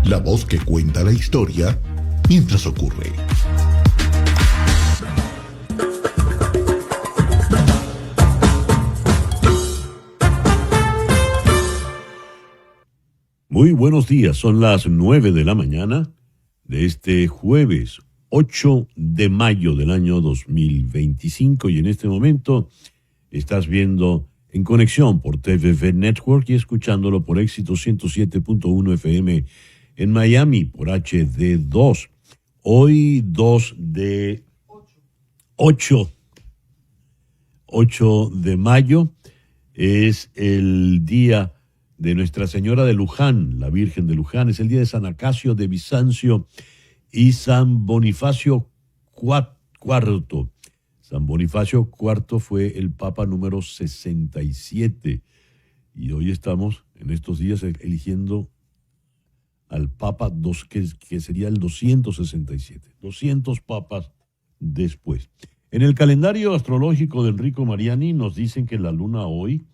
La voz que cuenta la historia mientras ocurre. Muy buenos días, son las 9 de la mañana de este jueves 8 de mayo del año 2025 y en este momento estás viendo En Conexión por TVV Network y escuchándolo por Éxito 107.1 FM en Miami por HD2. Hoy 2 de 8 de mayo es el día de Nuestra Señora de Luján, la Virgen de Luján. Es el día de San Acacio de Bizancio y San Bonifacio IV. San Bonifacio IV fue el Papa número 67 y hoy estamos en estos días eligiendo al Papa que sería el 267, 200 papas después. En el calendario astrológico de Enrico Mariani nos dicen que la luna hoy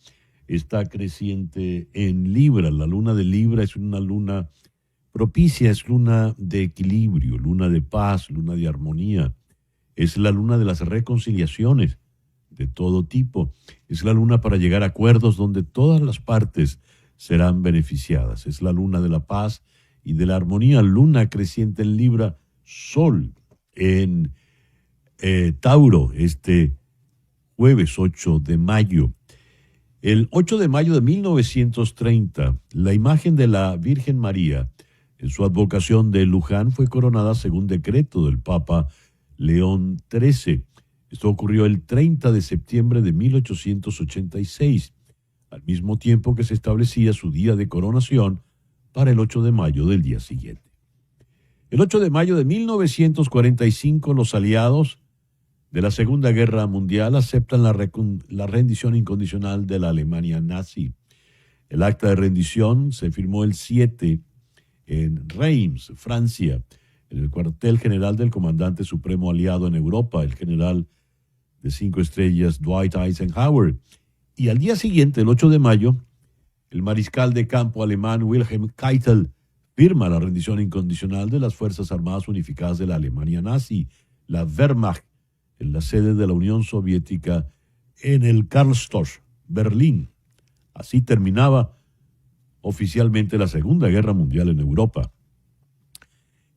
está creciente en Libra. La luna de Libra es una luna propicia, es luna de equilibrio, luna de paz, luna de armonía. Es la luna de las reconciliaciones de todo tipo. Es la luna para llegar a acuerdos donde todas las partes serán beneficiadas. Es la luna de la paz y de la armonía. Luna creciente en Libra, Sol en Tauro, este jueves 8 de mayo. El 8 de mayo de 1930, la imagen de la Virgen María en su advocación de Luján fue coronada según decreto del Papa León XIII. Esto ocurrió el 30 de septiembre de 1886, al mismo tiempo que se establecía su día de coronación para el 8 de mayo del día siguiente. El 8 de mayo de 1945, los aliados de la Segunda Guerra Mundial aceptan la rendición incondicional de la Alemania nazi. El acta de rendición se firmó el 7 en Reims, Francia, en el cuartel general del comandante supremo aliado en Europa, el general de 5 estrellas Dwight Eisenhower. Y al día siguiente, el 8 de mayo, el mariscal de campo alemán Wilhelm Keitel firma la rendición incondicional de las Fuerzas Armadas Unificadas de la Alemania nazi, la Wehrmacht, en la sede de la Unión Soviética en el Karlsruhe, Berlín. Así terminaba oficialmente la Segunda Guerra Mundial en Europa.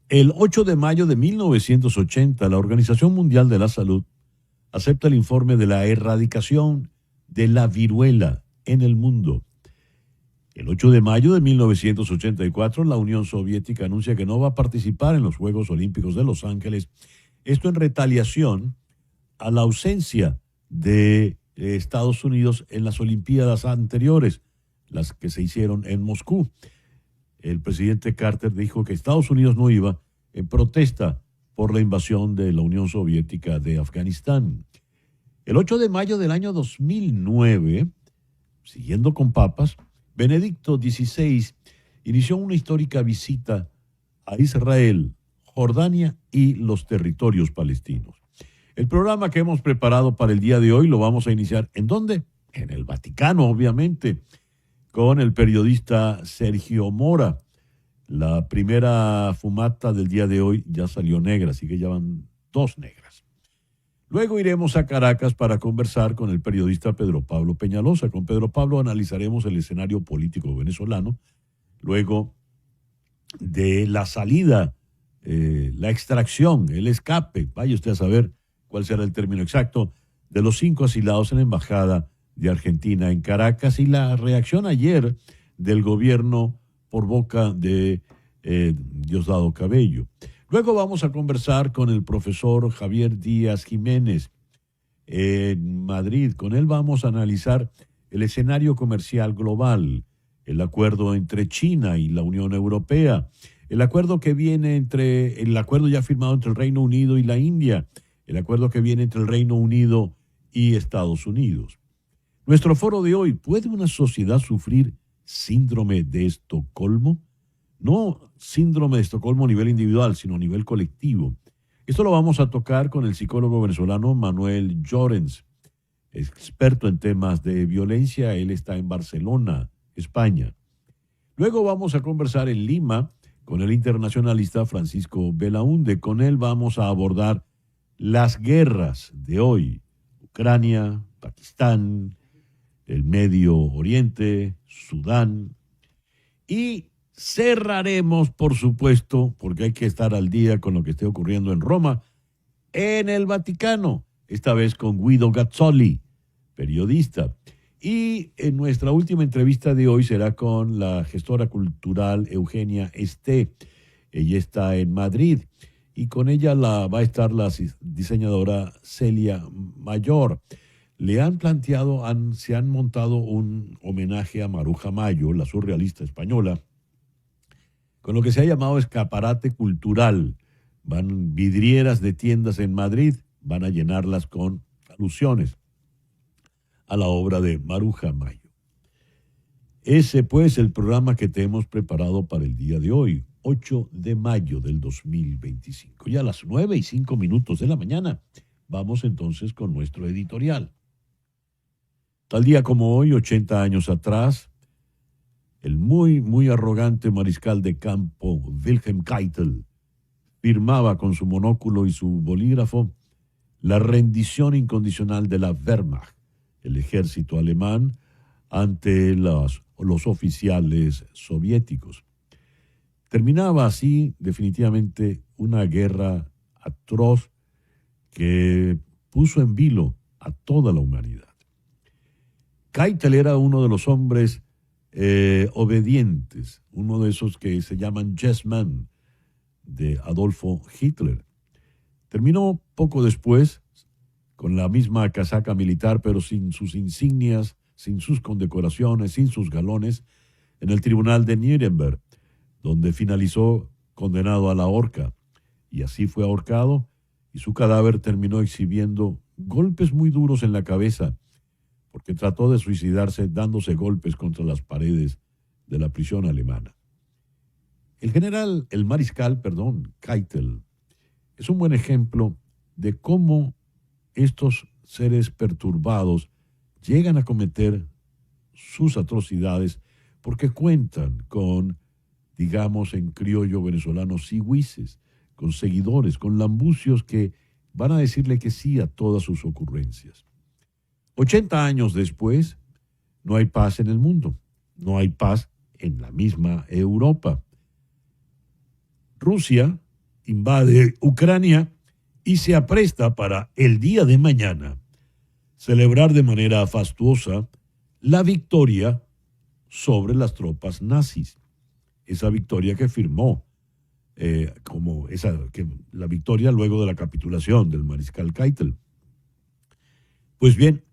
El 8 de mayo de 1980, la Organización Mundial de la Salud acepta el informe de la erradicación de la viruela en el mundo. El 8 de mayo de 1984, la Unión Soviética anuncia que no va a participar en los Juegos Olímpicos de Los Ángeles, esto en retaliación a la ausencia de Estados Unidos en las Olimpiadas anteriores, las que se hicieron en Moscú. El presidente Carter dijo que Estados Unidos no iba en protesta por la invasión de la Unión Soviética de Afganistán. El 8 de mayo del año 2009, siguiendo con papas, Benedicto XVI inició una histórica visita a Israel, Jordania y los territorios palestinos. El programa que hemos preparado para el día de hoy lo vamos a iniciar, ¿en dónde? En el Vaticano, obviamente, con el periodista Sergio Mora. La primera fumata del día de hoy ya salió negra, así que ya van 2 negras. Luego iremos a Caracas para conversar con el periodista Pedro Pablo Peñalosa. Con Pedro Pablo analizaremos el escenario político venezolano, luego de la salida, la extracción, el escape, vaya usted a saber cuál será el término exacto, de los 5 asilados en la Embajada de Argentina en Caracas y la reacción ayer del gobierno por boca de Diosdado Cabello. Luego vamos a conversar con el profesor Javier Díaz Jiménez en Madrid. Con él vamos a analizar el escenario comercial global, el acuerdo entre China y la Unión Europea, el acuerdo ya firmado entre el Reino Unido y la India, el acuerdo que viene entre el Reino Unido y Estados Unidos. Nuestro foro de hoy: ¿puede una sociedad sufrir síndrome de Estocolmo? No síndrome de Estocolmo a nivel individual, sino a nivel colectivo. Esto lo vamos a tocar con el psicólogo venezolano Manuel Llorens, experto en temas de violencia. Él está en Barcelona, España. Luego vamos a conversar en Lima con el internacionalista Francisco Belaúnde. Con él vamos a abordar las guerras de hoy: Ucrania, Pakistán, el Medio Oriente, Sudán. Y cerraremos, por supuesto, porque hay que estar al día con lo que esté ocurriendo en Roma, en el Vaticano, esta vez con Guido Gazzoli, periodista. Y en nuestra última entrevista de hoy será con la gestora cultural Eugenia Esté. Ella está en Madrid y con ella va a estar la diseñadora Celia Mayor. Se han montado un homenaje a Maruja Mayo, la surrealista española, con lo que se ha llamado escaparate cultural. Van vidrieras de tiendas en Madrid, van a llenarlas con alusiones a la obra de Maruja Mayo. Ese pues el programa que te hemos preparado para el día de hoy, 8 de mayo del 2025. Ya a las 9:05 de la mañana, vamos entonces con nuestro editorial. Tal día como hoy, 80 años atrás, el muy arrogante mariscal de campo Wilhelm Keitel firmaba con su monóculo y su bolígrafo la rendición incondicional de la Wehrmacht, el ejército alemán, ante los oficiales soviéticos. Terminaba así definitivamente una guerra atroz que puso en vilo a toda la humanidad. Keitel era uno de los hombres obedientes, uno de esos que se llaman Yes Men, de Adolfo Hitler. Terminó poco después con la misma casaca militar, pero sin sus insignias, sin sus condecoraciones, sin sus galones, en el tribunal de Nuremberg, donde finalizó condenado a la horca. Y así fue ahorcado, y su cadáver terminó exhibiendo golpes muy duros en la cabeza, porque trató de suicidarse dándose golpes contra las paredes de la prisión alemana. El mariscal Keitel, es un buen ejemplo de cómo estos seres perturbados llegan a cometer sus atrocidades porque cuentan con, digamos en criollo venezolano, sigüices, con seguidores, con lambucios que van a decirle que sí a todas sus ocurrencias. 80 años después, no hay paz en el mundo, no hay paz en la misma Europa. Rusia invade Ucrania y se apresta para el día de mañana celebrar de manera fastuosa la victoria sobre las tropas nazis. Esa victoria que firmó la victoria luego de la capitulación del mariscal Keitel. Pues bien,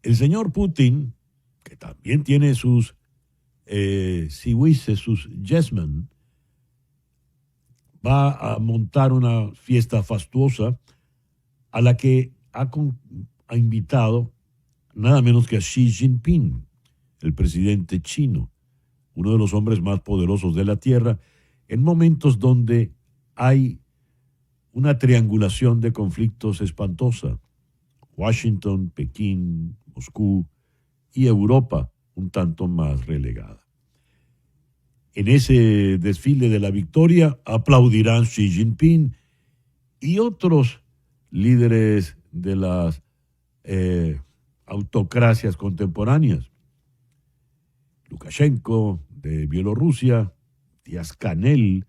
el señor Putin, que también tiene sus sigüices, sus yesmen, va a montar una fiesta fastuosa a la que ha invitado nada menos que a Xi Jinping, el presidente chino, uno de los hombres más poderosos de la Tierra, en momentos donde hay una triangulación de conflictos espantosa. Washington, Pekín, Moscú y Europa un tanto más relegada. En ese desfile de la victoria aplaudirán Xi Jinping y otros líderes de las autocracias contemporáneas. Lukashenko de Bielorrusia, Díaz-Canel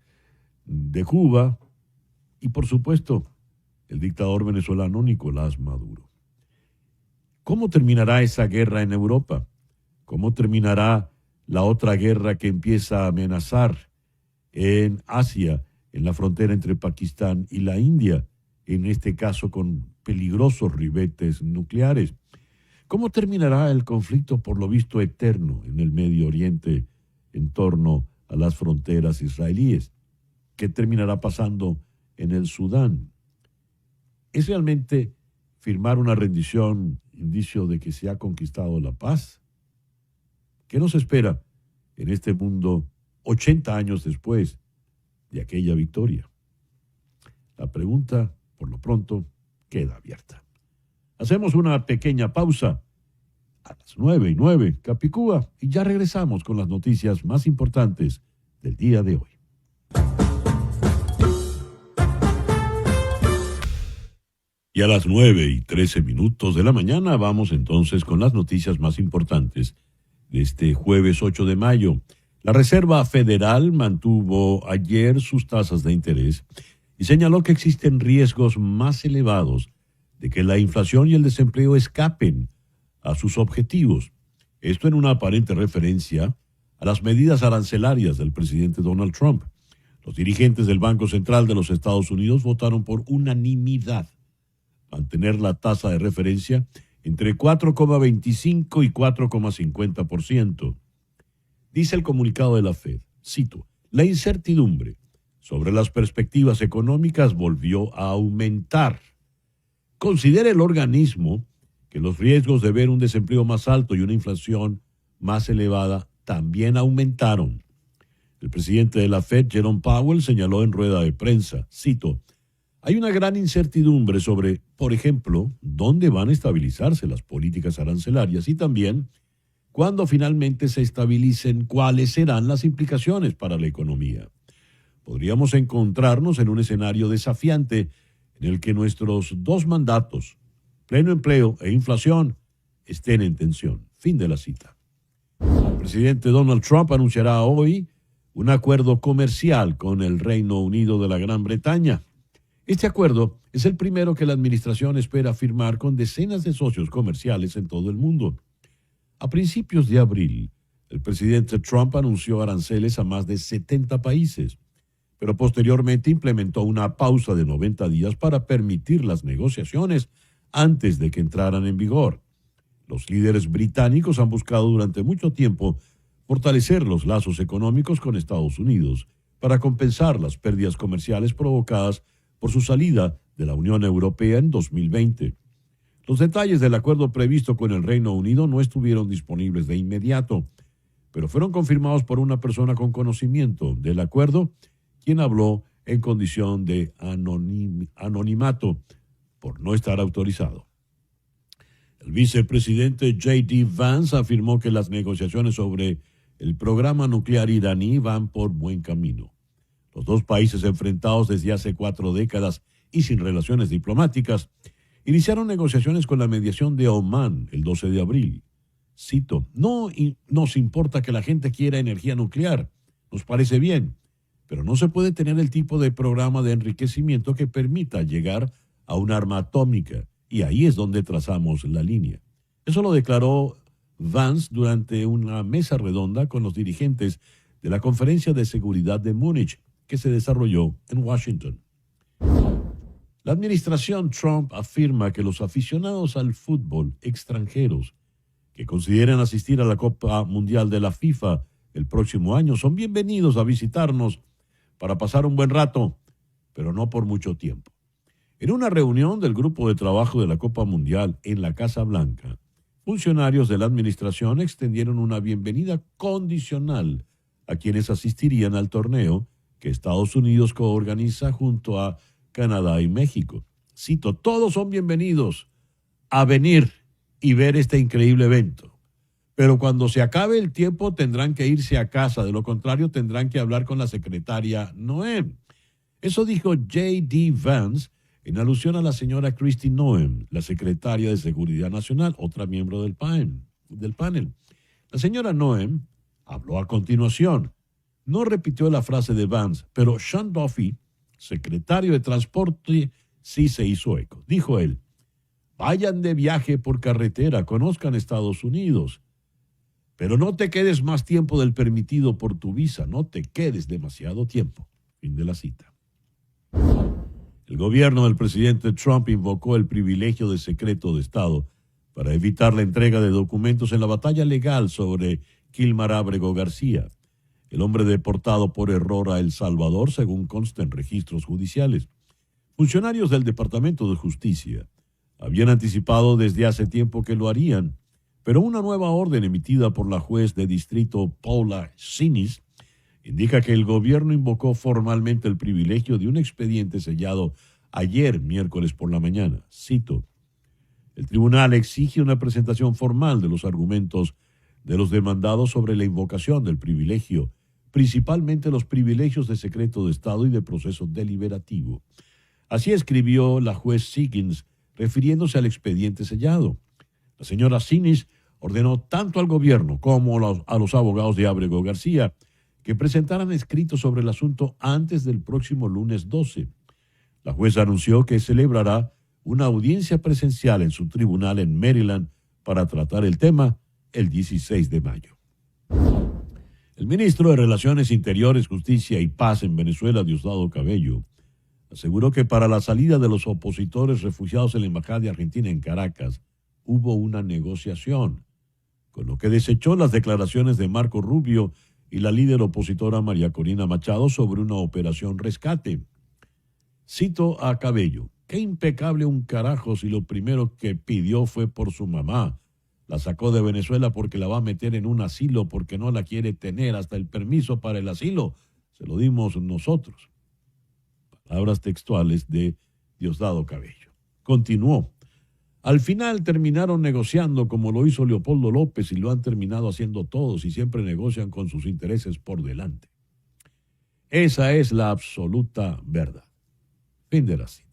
de Cuba y, por supuesto, el dictador venezolano Nicolás Maduro. ¿Cómo terminará esa guerra en Europa? ¿Cómo terminará la otra guerra que empieza a amenazar en Asia, en la frontera entre Pakistán y la India, en este caso con peligrosos ribetes nucleares? ¿Cómo terminará el conflicto por lo visto eterno en el Medio Oriente en torno a las fronteras israelíes? ¿Qué terminará pasando en el Sudán? ¿Es realmente firmar una rendición indicio de que se ha conquistado la paz? ¿Qué nos espera en este mundo 80 años después de aquella victoria? La pregunta, por lo pronto, queda abierta. Hacemos una pequeña pausa a las 9:09, Capicúa, y ya regresamos con las noticias más importantes del día de hoy. Y a las 9:13 de la mañana vamos entonces con las noticias más importantes de este jueves 8 de mayo. La Reserva Federal mantuvo ayer sus tasas de interés y señaló que existen riesgos más elevados de que la inflación y el desempleo escapen a sus objetivos. Esto en una aparente referencia a las medidas arancelarias del presidente Donald Trump. Los dirigentes del Banco Central de los Estados Unidos votaron por unanimidad mantener la tasa de referencia entre 4,25 y 4,50%. Dice el comunicado de la Fed, cito, la incertidumbre sobre las perspectivas económicas volvió a aumentar. Considera el organismo que los riesgos de ver un desempleo más alto y una inflación más elevada también aumentaron. El presidente de la Fed, Jerome Powell, señaló en rueda de prensa, cito, hay una gran incertidumbre sobre, por ejemplo, dónde van a estabilizarse las políticas arancelarias y también cuándo finalmente se estabilicen, cuáles serán las implicaciones para la economía. Podríamos encontrarnos en un escenario desafiante en el que nuestros dos mandatos, pleno empleo e inflación, estén en tensión. Fin de la cita. El presidente Donald Trump anunciará hoy un acuerdo comercial con el Reino Unido de la Gran Bretaña. Este acuerdo es el primero que la administración espera firmar con decenas de socios comerciales en todo el mundo. A principios de abril, el presidente Trump anunció aranceles a más de 70 países, pero posteriormente implementó una pausa de 90 días para permitir las negociaciones antes de que entraran en vigor. Los líderes británicos han buscado durante mucho tiempo fortalecer los lazos económicos con Estados Unidos para compensar las pérdidas comerciales provocadas por su salida de la Unión Europea en 2020. Los detalles del acuerdo previsto con el Reino Unido no estuvieron disponibles de inmediato, pero fueron confirmados por una persona con conocimiento del acuerdo, quien habló en condición de anonimato por no estar autorizado. El vicepresidente J.D. Vance afirmó que las negociaciones sobre el programa nuclear iraní van por buen camino. Los dos países enfrentados desde hace 4 décadas y sin relaciones diplomáticas iniciaron negociaciones con la mediación de Omán el 12 de abril. Cito, no nos importa que la gente quiera energía nuclear, nos parece bien, pero no se puede tener el tipo de programa de enriquecimiento que permita llegar a un arma atómica, y ahí es donde trazamos la línea. Eso lo declaró Vance durante una mesa redonda con los dirigentes de la Conferencia de Seguridad de Múnich, que se desarrolló en Washington. La administración Trump afirma que los aficionados al fútbol extranjeros que consideren asistir a la Copa Mundial de la FIFA el próximo año son bienvenidos a visitarnos para pasar un buen rato, pero no por mucho tiempo. En una reunión del grupo de trabajo de la Copa Mundial en la Casa Blanca, funcionarios de la administración extendieron una bienvenida condicional a quienes asistirían al torneo que Estados Unidos coorganiza junto a Canadá y México. Cito, todos son bienvenidos a venir y ver este increíble evento. Pero cuando se acabe el tiempo tendrán que irse a casa, de lo contrario tendrán que hablar con la secretaria Noem. Eso dijo J.D. Vance en alusión a la señora Kristi Noem, la secretaria de Seguridad Nacional, otra miembro del panel. La señora Noem habló a continuación. No repitió la frase de Vance, pero Sean Duffy, secretario de Transporte, sí se hizo eco. Dijo él, vayan de viaje por carretera, conozcan Estados Unidos, pero no te quedes más tiempo del permitido por tu visa, no te quedes demasiado tiempo. Fin de la cita. El gobierno del presidente Trump invocó el privilegio de secreto de Estado para evitar la entrega de documentos en la batalla legal sobre Kilmar Ábrego García, el hombre deportado por error a El Salvador, según consta en registros judiciales. Funcionarios del Departamento de Justicia habían anticipado desde hace tiempo que lo harían, pero una nueva orden emitida por la juez de distrito Paula Sinis indica que el gobierno invocó formalmente el privilegio de un expediente sellado ayer, miércoles por la mañana. Cito, el tribunal exige una presentación formal de los argumentos de los demandados sobre la invocación del privilegio, principalmente los privilegios de secreto de Estado y de proceso deliberativo. Así escribió la juez Siggins refiriéndose al expediente sellado. La señora Sinis ordenó tanto al gobierno como a los abogados de Ábrego García que presentaran escritos sobre el asunto antes del próximo lunes 12. La jueza anunció que celebrará una audiencia presencial en su tribunal en Maryland para tratar el tema el 16 de mayo. El ministro de Relaciones Interiores, Justicia y Paz en Venezuela, Diosdado Cabello, aseguró que para la salida de los opositores refugiados en la Embajada de Argentina en Caracas hubo una negociación, con lo que desechó las declaraciones de Marco Rubio y la líder opositora María Corina Machado sobre una operación rescate. Cito a Cabello: qué impecable un carajo si lo primero que pidió fue por su mamá. La sacó de Venezuela porque la va a meter en un asilo porque no la quiere tener. Hasta el permiso para el asilo se lo dimos nosotros. Palabras textuales de Diosdado Cabello. Continuó: al final terminaron negociando como lo hizo Leopoldo López y lo han terminado haciendo todos y siempre negocian con sus intereses por delante. Esa es la absoluta verdad. Fin de la cita.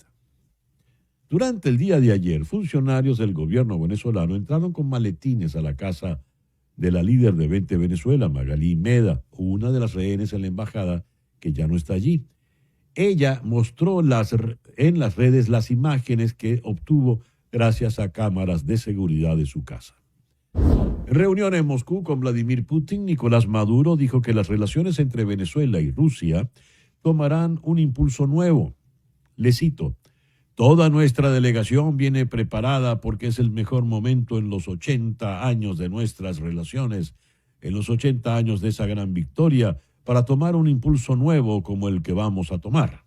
Durante el día de ayer, funcionarios del gobierno venezolano entraron con maletines a la casa de la líder de 20 Venezuela, Magalí Meda, una de las rehenes en la embajada que ya no está allí. Ella mostró en las redes las imágenes que obtuvo gracias a cámaras de seguridad de su casa. En reunión en Moscú con Vladimir Putin, Nicolás Maduro dijo que las relaciones entre Venezuela y Rusia tomarán un impulso nuevo. Le cito: toda nuestra delegación viene preparada porque es el mejor momento en los 80 años de nuestras relaciones, en los 80 años de esa gran victoria, para tomar un impulso nuevo como el que vamos a tomar.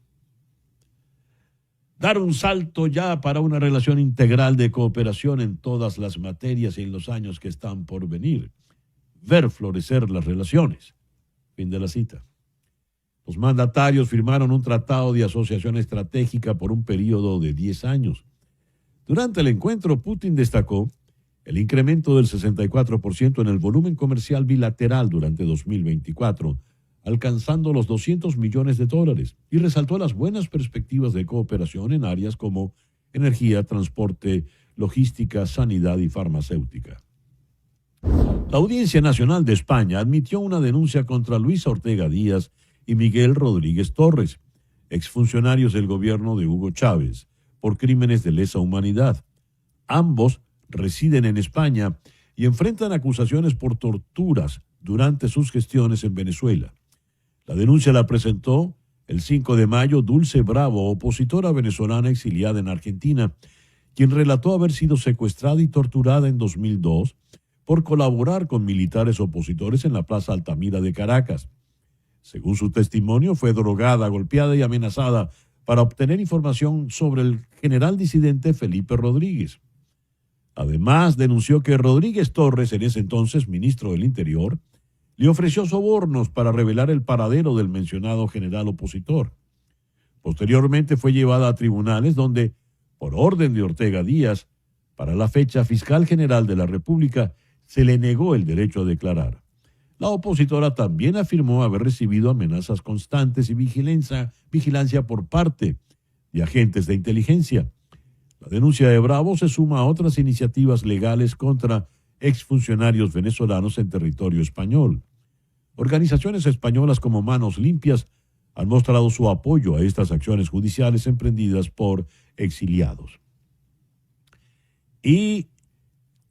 Dar un salto ya para una relación integral de cooperación en todas las materias y en los años que están por venir. Ver florecer las relaciones. Fin de la cita. Los mandatarios firmaron un tratado de asociación estratégica por un periodo de 10 años. Durante el encuentro, Putin destacó el incremento del 64% en el volumen comercial bilateral durante 2024, alcanzando los $200 millones, y resaltó las buenas perspectivas de cooperación en áreas como energía, transporte, logística, sanidad y farmacéutica. La Audiencia Nacional de España admitió una denuncia contra Luisa Ortega Díaz y Miguel Rodríguez Torres, exfuncionarios del gobierno de Hugo Chávez, por crímenes de lesa humanidad. Ambos residen en España y enfrentan acusaciones por torturas durante sus gestiones en Venezuela. La denuncia la presentó el 5 de mayo Dulce Bravo, opositora venezolana exiliada en Argentina, quien relató haber sido secuestrada y torturada en 2002 por colaborar con militares opositores en la Plaza Altamira de Caracas. Según su testimonio, fue drogada, golpeada y amenazada para obtener información sobre el general disidente Felipe Rodríguez. Además, denunció que Rodríguez Torres, en ese entonces ministro del Interior, le ofreció sobornos para revelar el paradero del mencionado general opositor. Posteriormente fue llevada a tribunales donde, por orden de Ortega Díaz, para la fecha fiscal general de la República, se le negó el derecho a declarar. La opositora también afirmó haber recibido amenazas constantes y vigilancia por parte de agentes de inteligencia. La denuncia de Bravo se suma a otras iniciativas legales contra exfuncionarios venezolanos en territorio español. Organizaciones españolas como Manos Limpias han mostrado su apoyo a estas acciones judiciales emprendidas por exiliados. Y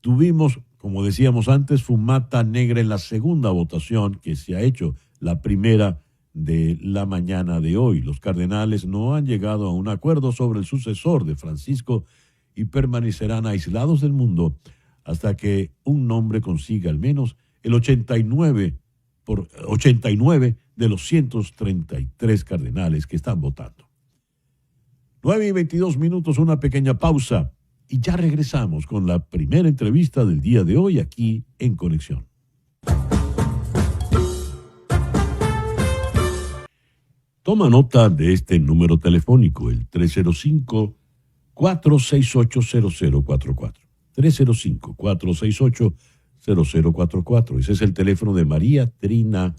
tuvimos, como decíamos antes, fumata negra en la segunda votación que se ha hecho, la primera de la mañana de hoy. Los cardenales no han llegado a un acuerdo sobre el sucesor de Francisco y permanecerán aislados del mundo hasta que un nombre consiga al menos el 89 de los 133 cardenales que están votando. 9:22, una pequeña pausa y ya regresamos con la primera entrevista del día de hoy aquí en Conexión. Toma nota de este número telefónico, el 305-468-0044. 305-468-0044. Ese es el teléfono de María Trina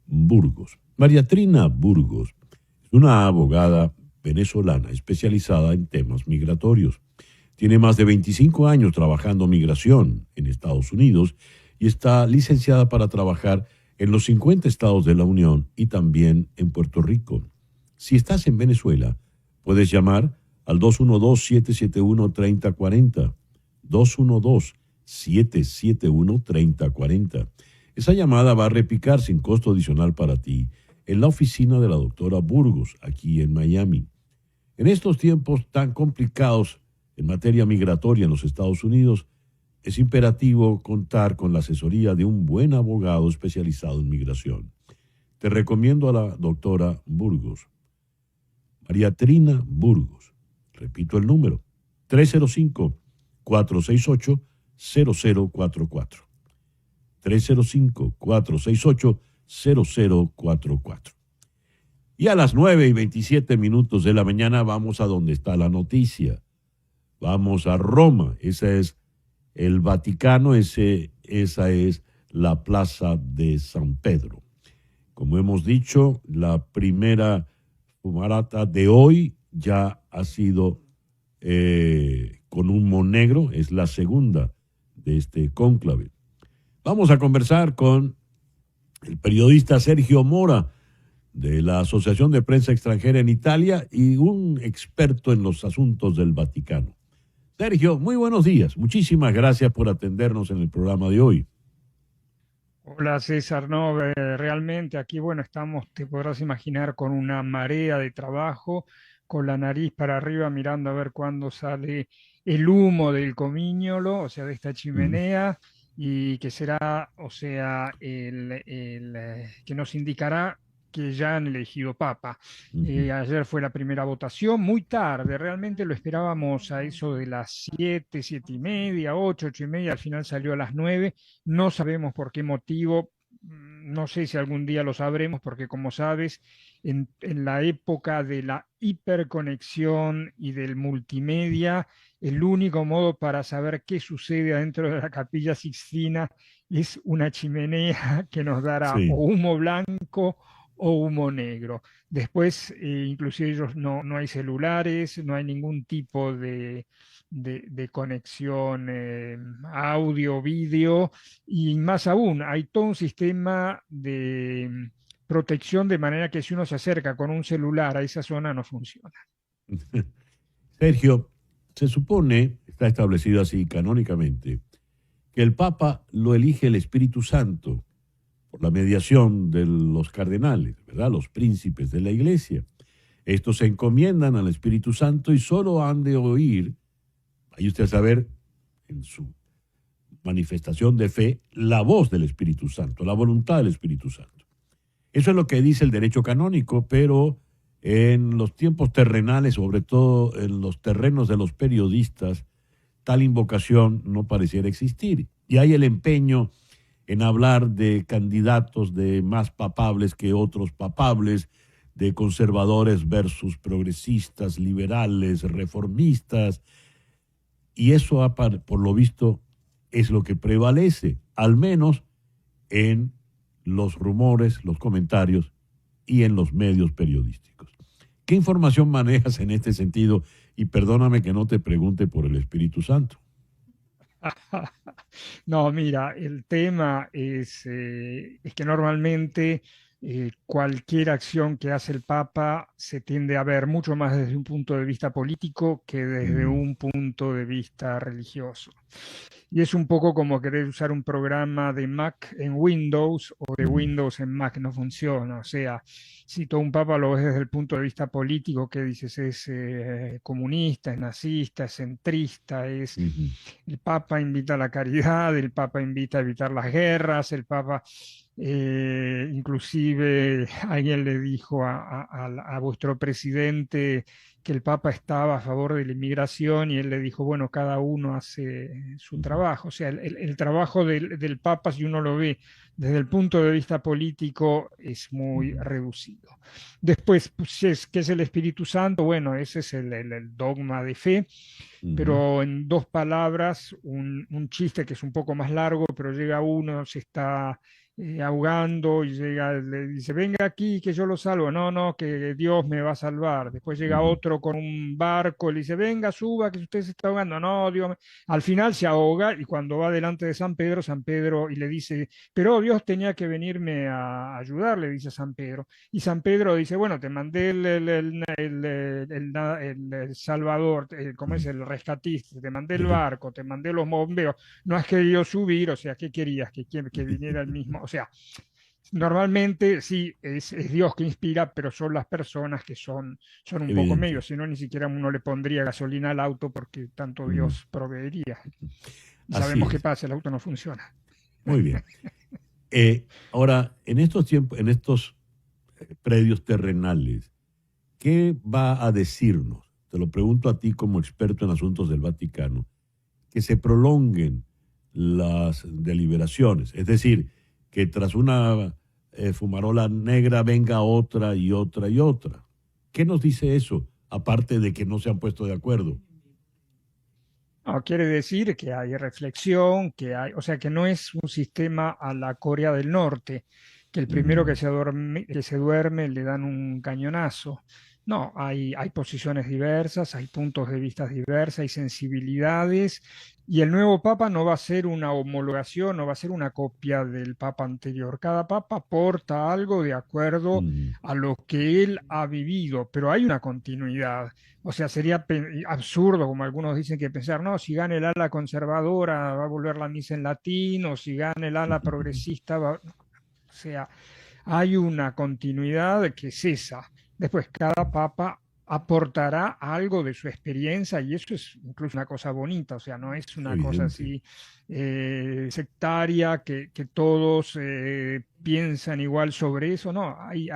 Burgos. María Trina Burgos es una abogada venezolana especializada en temas migratorios. Tiene más de 25 años trabajando migración en Estados Unidos y está licenciada para trabajar en los 50 estados de la Unión y también en Puerto Rico. Si estás en Venezuela, puedes llamar al 212-771-3040. 212-771-3040. Esa llamada va a repicar sin costo adicional para ti en la oficina de la doctora Burgos, aquí en Miami. En estos tiempos tan complicados en materia migratoria en los Estados Unidos, es imperativo contar con la asesoría de un buen abogado especializado en migración. Te recomiendo a la doctora Burgos, María Trina Burgos. Repito el número, 305-468-0044. 305-468-0044. Y a las 9:27 de la mañana vamos a donde está la noticia. Vamos a Roma. Ese es el Vaticano, esa es la Plaza de San Pedro. Como hemos dicho, la primera fumarata de hoy ya ha sido con humo negro, es la segunda de este cónclave. Vamos a conversar con el periodista Sergio Mora de la Asociación de Prensa Extranjera en Italia y un experto en los asuntos del Vaticano. Sergio, muy buenos días. Muchísimas gracias por atendernos en el programa de hoy. Hola César, no, realmente aquí, bueno, estamos, te podrás imaginar, con una marea de trabajo, con la nariz para arriba mirando a ver cuándo sale el humo del comíñolo, o sea, de esta chimenea, y que será, o sea, que nos indicará que ya han elegido papa. Ayer fue la primera votación, muy tarde, realmente lo esperábamos a eso de las 7, 7:30, 8, 8:30, al final salió a las 9, no sabemos por qué motivo, no sé si algún día lo sabremos, porque como sabes, en la época de la hiperconexión y del multimedia, el único modo para saber qué sucede adentro de la Capilla Sixtina es una chimenea que nos dará Sí. o humo blanco o humo negro. Después, inclusive ellos no hay celulares, no hay ningún tipo de conexión audio, vídeo, y más aún, hay todo un sistema de protección de manera que si uno se acerca con un celular a esa zona no funciona. Sergio, se supone, está establecido así canónicamente, que el Papa lo elige el Espíritu Santo por la mediación de los cardenales, ¿verdad? Los príncipes de la Iglesia. Estos se encomiendan al Espíritu Santo y solo han de oír, vaya usted a saber, en su manifestación de fe, la voz del Espíritu Santo, la voluntad del Espíritu Santo. Eso es lo que dice el derecho canónico, pero en los tiempos terrenales, sobre todo en los terrenos de los periodistas, tal invocación no pareciera existir. Y hay el empeño en hablar de candidatos de más papables que otros papables, de conservadores versus progresistas, liberales, reformistas, y eso, por lo visto, es lo que prevalece, al menos en los rumores, los comentarios y en los medios periodísticos. ¿Qué información manejas en este sentido? Y perdóname que no te pregunte por el Espíritu Santo. No, mira, el tema es que normalmente cualquier acción que hace el Papa se tiende a ver mucho más desde un punto de vista político que desde un punto de vista religioso. Y es un poco como querer usar un programa de Mac en Windows o de Windows en Mac, no funciona. O sea, si todo un papa lo ves desde el punto de vista político, ¿qué dices? Es comunista, es nazista, es centrista, es... El papa invita a la caridad, el papa invita a evitar las guerras, el papa... inclusive alguien le dijo a vuestro presidente que el Papa estaba a favor de la inmigración y él le dijo, bueno, cada uno hace su trabajo. O sea, el trabajo del Papa, si uno lo ve desde el punto de vista político, es muy reducido. Después, pues, ¿qué es el Espíritu Santo? Bueno, ese es el dogma de fe, pero en dos palabras, un chiste que es un poco más largo, pero llega uno, se está ahogando y llega, le dice, venga aquí que yo lo salvo. No, no, que Dios me va a salvar. Después llega Ujú. otro con un barco, le dice, venga, suba, que usted se está ahogando. No, Dios. Al final se ahoga y cuando va delante de San Pedro y le dice, pero Dios tenía que venirme a ayudar, le dice San Pedro. Y San Pedro dice, bueno, te mandé el Salvador, ¿cómo es? El rescatista, te mandé el Sí. barco, te mandé los bomberos, no has querido subir, o sea, ¿qué querías? Que viniera el mismo, o sea, normalmente sí, es Dios que inspira, pero son las personas que son un poco Evidente. medios, si no, ni siquiera uno le pondría gasolina al auto porque tanto Ujú. Dios proveería. Y Así sabemos qué es. pasa, el auto no funciona. Muy bien. Ahora, en estos tiempos, en estos predios terrenales, ¿qué va a decirnos? Te lo pregunto a ti como experto en asuntos del Vaticano, que se prolonguen las deliberaciones, es decir, que tras una fumarola negra venga otra y otra y otra. ¿Qué nos dice eso? Aparte de que no se han puesto de acuerdo. No, quiere decir que hay reflexión, que hay, o sea, que no es un sistema a la Corea del Norte, que el primero Mm, que se duerme le dan un cañonazo. No, hay posiciones diversas, hay puntos de vista diversos, hay sensibilidades, y el nuevo Papa no va a ser una homologación, no va a ser una copia del Papa anterior. Cada Papa aporta algo de acuerdo mm, a lo que él ha vivido, pero hay una continuidad. O sea, sería absurdo, como algunos dicen, que pensar, no, si gana el ala conservadora va a volver la misa en latín, o si gana el ala progresista va... O sea, hay una continuidad que cesa. Después, cada papa aportará algo de su experiencia y eso es incluso una cosa bonita, o sea, no es una cosa evidente. así sectaria que todos piensan igual sobre eso, no, hay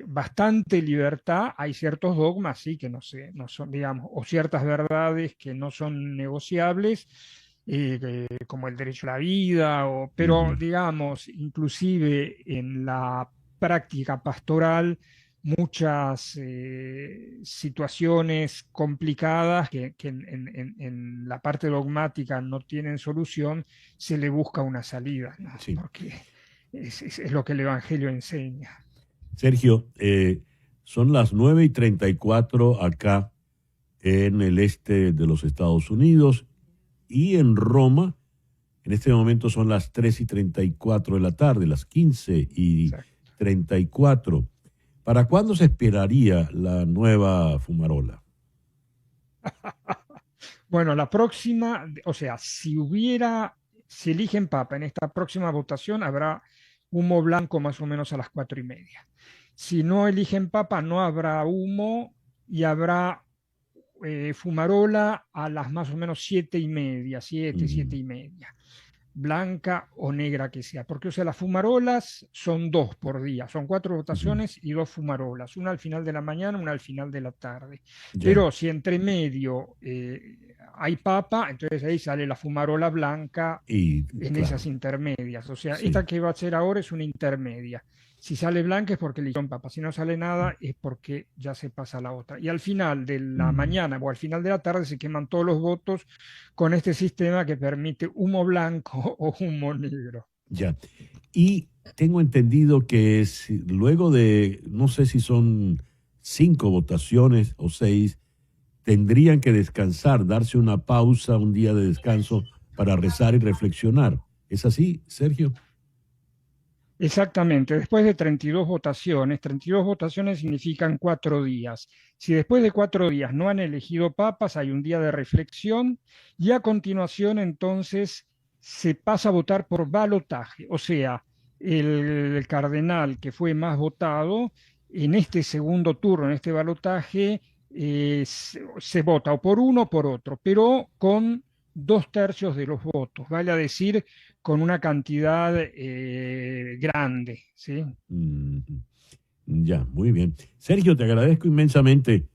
bastante libertad, hay ciertos dogmas, sí, que no sé, no son, digamos, o ciertas verdades que no son negociables, como el derecho a la vida, pero Ujú. digamos, inclusive en la práctica pastoral, muchas situaciones complicadas que en la parte dogmática no tienen solución, se le busca una salida, ¿no? Sí. Porque es lo que el Evangelio enseña. Sergio, son las 9:34 acá en el este de los Estados Unidos y en Roma. En este momento son las 3:34 de la tarde, las 15:34. ¿Para cuándo se esperaría la nueva fumarola? Bueno, la próxima, o sea, si eligen papa en esta próxima votación, habrá humo blanco más o menos a las 4:30. Si no eligen papa, no habrá humo y habrá fumarola a las más o menos 7:30, siete Mm, y media, blanca o negra que sea, porque o sea, las fumarolas son dos por día, son cuatro ujú. votaciones y dos fumarolas, una al final de la mañana, una al final de la tarde. Ya, Pero si entre medio hay papa, entonces ahí sale la fumarola blanca y en esas claro, intermedias. O sea, sí. esta que va a ser ahora es una intermedia. Si sale blanca es porque eligieron papa, si no sale nada es porque ya se pasa a la otra. Y al final de la Mm, mañana o al final de la tarde se queman todos los votos con este sistema que permite humo blanco o humo negro. ya. Y tengo entendido que luego de, no sé si son 5 votaciones o 6, tendrían que descansar, darse una pausa, un día de descanso para rezar y reflexionar. ¿Es así, Sergio? Exactamente, después de 32 votaciones significan 4 días. Si después de 4 días no han elegido papas, hay un día de reflexión y a continuación entonces se pasa a votar por balotaje, o sea, el cardenal que fue más votado en este segundo turno, en este balotaje, se vota o por uno o por otro, pero con 2/3 de los votos, vale a decir con una cantidad grande, ¿sí? Mm, ya, muy bien. Sergio, te agradezco inmensamente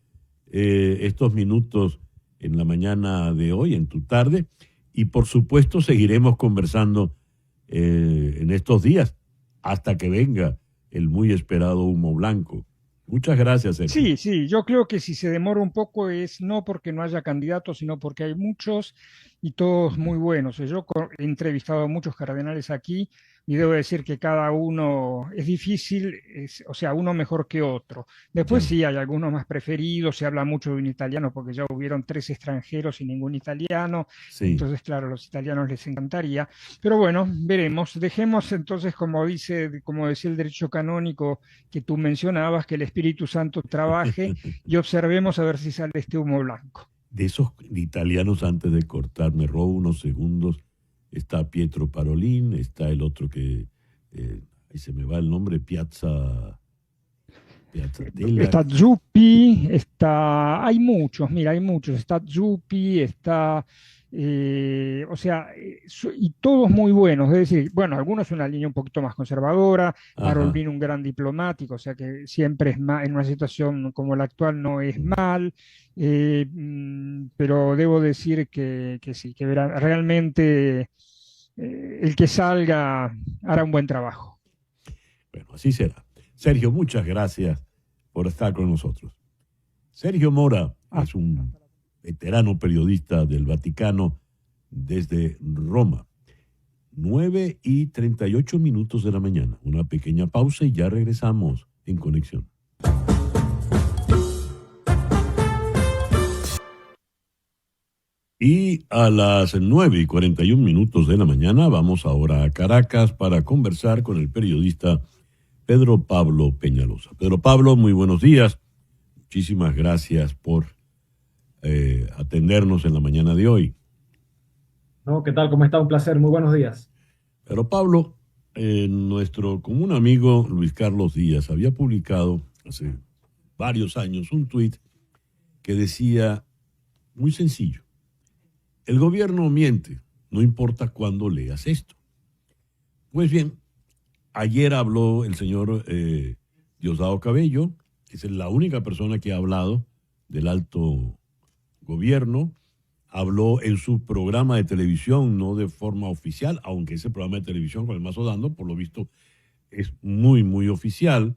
estos minutos en la mañana de hoy, en tu tarde, y por supuesto seguiremos conversando en estos días hasta que venga el muy esperado humo blanco. Muchas gracias, Sergio. Sí, sí, yo creo que si se demora un poco es no porque no haya candidatos, sino porque hay muchos y todos muy buenos. He entrevistado a muchos cardenales aquí y debo decir que cada uno es difícil, o sea, uno mejor que otro. Después Ya, sí, hay algunos más preferidos, se habla mucho de un italiano porque ya hubieron tres extranjeros y ningún italiano, sí. entonces claro, a los italianos les encantaría. Pero bueno, veremos. Dejemos entonces, como decía el derecho canónico, que tú mencionabas, que el Espíritu Santo trabaje y observemos a ver si sale este humo blanco. De esos italianos, antes de cortar, me robo unos segundos. Está Pietro Parolin, está el otro que, ahí se me va el nombre, Piazzatella. Está Zuppi, hay muchos, mira, hay muchos. Está Zuppi, o sea, y todos muy buenos. Es decir, bueno, algunos una línea un poquito más conservadora, Ajá. Parolin un gran diplomático, o sea que siempre es mal, en una situación como la actual no es mal, pero debo decir que sí, que realmente el que salga hará un buen trabajo. Bueno, así será. Sergio, muchas gracias por estar con nosotros. Sergio Mora es Hasta un veterano periodista del Vaticano desde Roma. 9:38 de la mañana. Una pequeña pausa y ya regresamos en conexión. Y a las 9:41 de la mañana vamos ahora a Caracas para conversar con el periodista Pedro Pablo Peñalosa. Pedro Pablo, muy buenos días. Muchísimas gracias por atendernos en la mañana de hoy. ¿No? ¿Qué tal? ¿Cómo está? Un placer. Muy buenos días. Pero Pablo, nuestro común amigo Luis Carlos Díaz había publicado hace varios años un tuit que decía, muy sencillo, el gobierno miente, no importa cuándo leas esto. Pues bien, ayer habló el señor Diosdado Cabello, que es la única persona que ha hablado del alto gobierno. Habló en su programa de televisión, no de forma oficial, aunque ese programa de televisión con el Mazo Dando, por lo visto, es muy, muy oficial,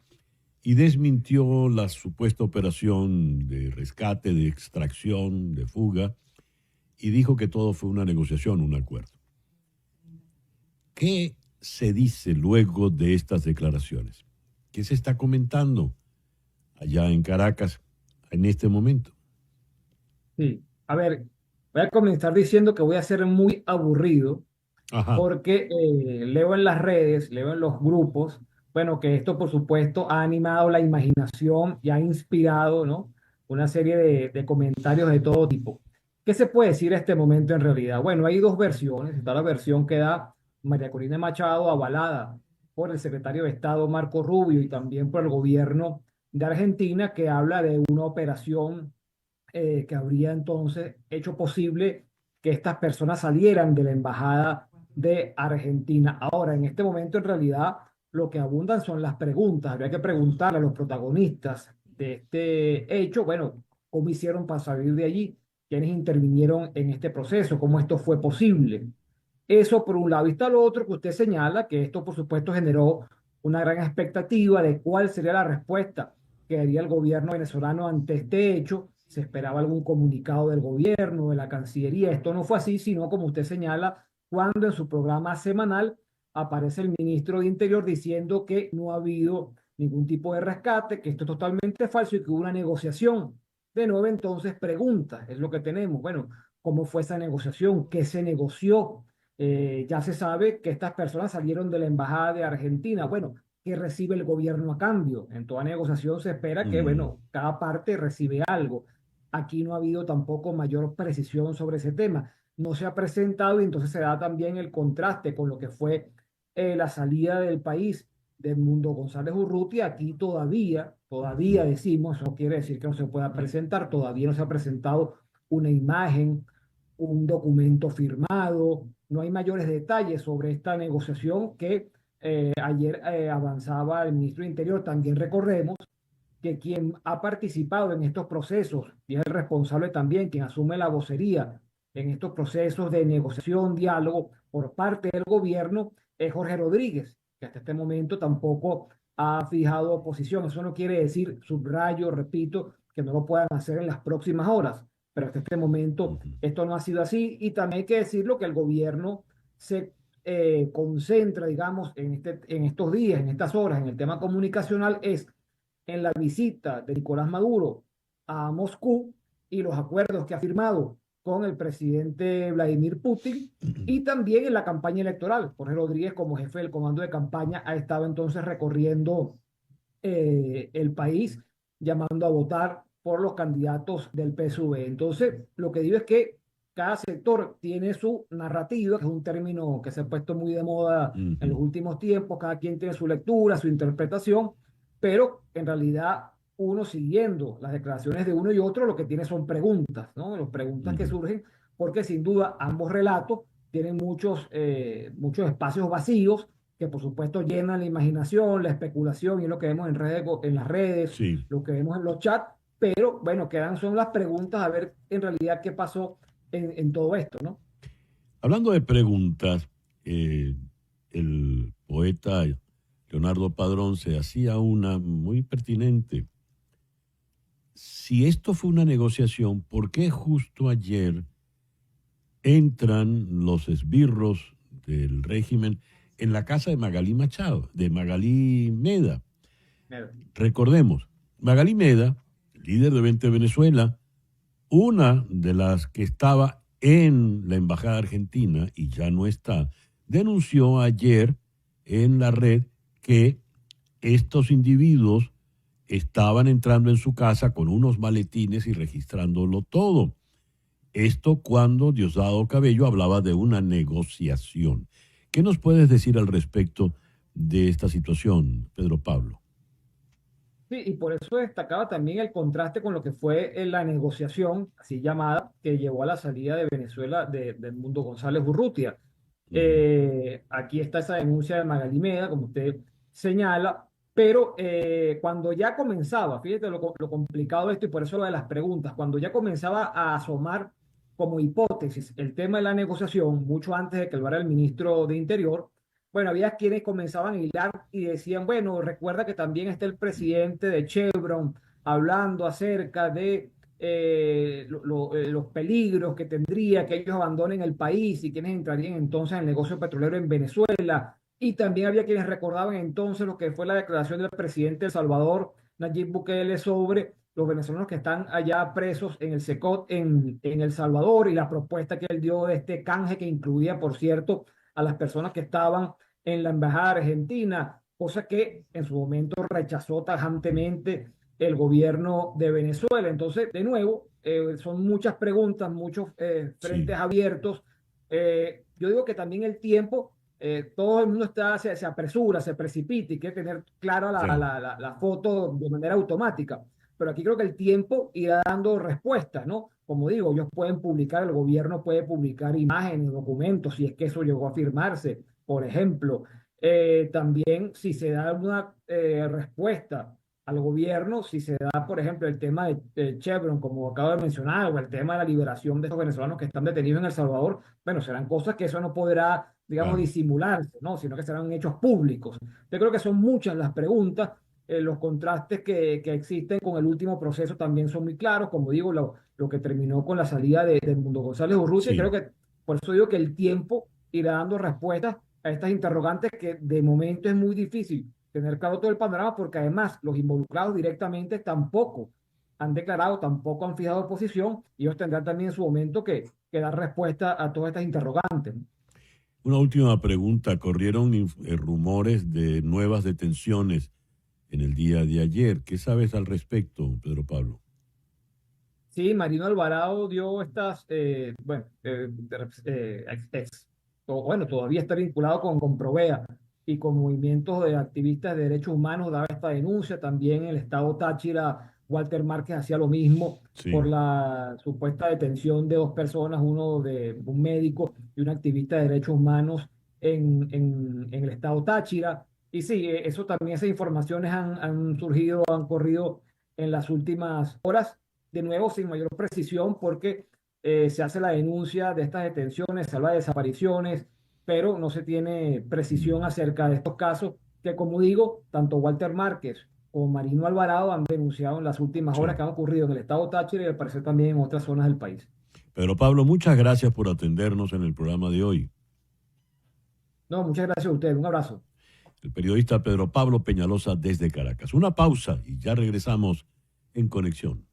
y desmintió la supuesta operación de rescate, de extracción, de fuga, y dijo que todo fue una negociación, un acuerdo. ¿Qué se dice luego de estas declaraciones? ¿Qué se está comentando allá en Caracas en este momento? Sí. A ver, voy a comenzar diciendo que voy a ser muy aburrido Ajá. porque leo en las redes, leo en los grupos, bueno, que esto por supuesto ha animado la imaginación y ha inspirado, ¿no? Una serie de comentarios de todo tipo. ¿Qué se puede decir a este momento en realidad? Bueno, hay dos versiones. Está la versión que da María Corina Machado, avalada por el secretario de Estado Marco Rubio y también por el gobierno de Argentina, que habla de una operación que habría entonces hecho posible que estas personas salieran de la embajada de Argentina. Ahora, en este momento, en realidad, lo que abundan son las preguntas. Habría que preguntar a los protagonistas de este hecho, bueno, cómo hicieron para salir de allí, quiénes intervinieron en este proceso, cómo esto fue posible. Eso por un lado. Y está lo otro que usted señala, que esto por supuesto generó una gran expectativa de cuál sería la respuesta que haría el gobierno venezolano ante este hecho. Se esperaba algún comunicado del gobierno, de la Cancillería. Esto no fue así, sino como usted señala, cuando en su programa semanal aparece el ministro de Interior diciendo que no ha habido ningún tipo de rescate, que esto es totalmente falso y que hubo una negociación. De nuevo, entonces, preguntas, es lo que tenemos. Bueno, ¿cómo fue esa negociación? ¿Qué se negoció? Ya se sabe que estas personas salieron de la embajada de Argentina. Bueno, ¿qué recibe el gobierno a cambio? En toda negociación se espera que, Mm, bueno, cada parte recibe algo. Aquí no ha habido tampoco mayor precisión sobre ese tema. No se ha presentado y entonces se da también el contraste con lo que fue la salida del país de Mundo González Urrutia. Aquí todavía decimos, eso no quiere decir que no se pueda presentar, todavía no se ha presentado una imagen, un documento firmado, no hay mayores detalles sobre esta negociación que ayer avanzaba el ministro de Interior. También recordemos que quien ha participado en estos procesos y es el responsable también, quien asume la vocería en estos procesos de negociación, diálogo por parte del gobierno, es Jorge Rodríguez, que hasta este momento tampoco ha fijado posición. Eso no quiere decir, subrayo, repito, que no lo puedan hacer en las próximas horas, pero hasta este momento Ujú. esto no ha sido así. Y también hay que decirlo que el gobierno se concentra, digamos, en estos días, en estas horas, en el tema comunicacional, es en la visita de Nicolás Maduro a Moscú y los acuerdos que ha firmado con el presidente Vladimir Putin, y también en la campaña electoral. Jorge Rodríguez, como jefe del comando de campaña, ha estado entonces recorriendo el país, llamando a votar por los candidatos del PSV. Entonces, lo que digo es que cada sector tiene su narrativa, que es un término que se ha puesto muy de moda en los Ujú. últimos tiempos. Cada quien tiene su lectura, su interpretación, pero en realidad uno, siguiendo las declaraciones de uno y otro, lo que tiene son preguntas, ¿no? Las preguntas que Ujú. surgen, porque sin duda ambos relatos tienen muchos espacios vacíos que por supuesto llenan la imaginación, la especulación, y lo que vemos en las redes, Sí. lo que vemos en los chats, pero bueno, quedan son las preguntas a ver en realidad qué pasó en todo esto, ¿no? Hablando de preguntas, eh, el poeta Leonardo Padrón se hacía una muy pertinente. Si esto fue una negociación, ¿por qué justo ayer entran los esbirros del régimen en la casa de Magalí Machado, de Magalí Meda? Recordemos, Magalí Meda, líder de 20 Venezuela, una de las que estaba en la embajada argentina y ya no está, denunció ayer en la red que estos individuos estaban entrando en su casa con unos maletines y registrándolo todo. Esto cuando Diosdado Cabello hablaba de una negociación. ¿Qué nos puedes decir al respecto de esta situación, Pedro Pablo? Sí, y por eso destacaba también el contraste con lo que fue la negociación, así llamada, que llevó a la salida de Venezuela del Mundo González Urrutia. Ujú. Aquí está esa denuncia de Magalí Meda, como usted señala, pero cuando ya comenzaba, fíjate lo complicado de esto, y por eso lo de las preguntas, cuando ya comenzaba a asomar como hipótesis el tema de la negociación, mucho antes de que lo era el ministro de Interior, bueno, había quienes comenzaban a hilar y decían, bueno, recuerda que también está el presidente de Chevron hablando acerca de los peligros que tendría que ellos abandonen el país y quienes entrarían entonces en el negocio petrolero en Venezuela. Y también había quienes recordaban entonces lo que fue la declaración del presidente de El Salvador, Nayib Bukele, sobre los venezolanos que están allá presos en el SECOT en El Salvador, y la propuesta que él dio de este canje que incluía, por cierto, a las personas que estaban en la embajada argentina, cosa que en su momento rechazó tajantemente el gobierno de Venezuela. Entonces, de nuevo, son muchas preguntas, muchos Sí, frentes abiertos. Yo digo que también el tiempo, todo el mundo se apresura, se precipita y quiere tener clara claro. la foto de manera automática. Pero aquí creo que el tiempo irá dando respuestas, ¿no? Como digo, ellos pueden publicar, el gobierno puede publicar imágenes, documentos, si es que eso llegó a firmarse, por ejemplo. También si se da una respuesta al gobierno, si se da, por ejemplo, el tema de Chevron, como acabo de mencionar, o el tema de la liberación de estos venezolanos que están detenidos en El Salvador, bueno, serán cosas que eso no podrá, digamos, Claro. disimularse, ¿no? Sino que serán hechos públicos. Yo creo que son muchas las preguntas. Los contrastes que existen con el último proceso también son muy claros, como digo, lo que terminó con la salida del Mundo González Urrutia, y creo Sí. que por eso digo que el tiempo irá dando respuestas a estas interrogantes, que de momento es muy difícil tener claro todo el panorama, porque además los involucrados directamente tampoco han declarado, tampoco han fijado posición, y ellos tendrán también en su momento que dar respuesta a todas estas interrogantes. Una última pregunta. Corrieron rumores de nuevas detenciones en el día de ayer. ¿Qué sabes al respecto, Pedro Pablo? Sí, Marino Alvarado dio estas, bueno, bueno, todavía está vinculado con Provea y con movimientos de activistas de derechos humanos, daba esta denuncia. También en el estado Táchira, Walter Márquez hacía lo mismo por Sí. la supuesta detención de dos personas, uno de un médico y un activista de derechos humanos en el estado Táchira. Y sí, eso también, esas informaciones han surgido, han corrido en las últimas horas, de nuevo sin mayor precisión, porque se hace la denuncia de estas detenciones, se habla de desapariciones, pero no se tiene precisión Mm. acerca de estos casos que, como digo, tanto Walter Márquez como Marino Alvarado han denunciado en las últimas Sí. horas que han ocurrido en el estado Táchira y al parecer también en otras zonas del país. Pedro Pablo, muchas gracias por atendernos en el programa de hoy. No, muchas gracias a ustedes. Un abrazo. El periodista Pedro Pablo Peñalosa desde Caracas. Una pausa y ya regresamos en Conexión.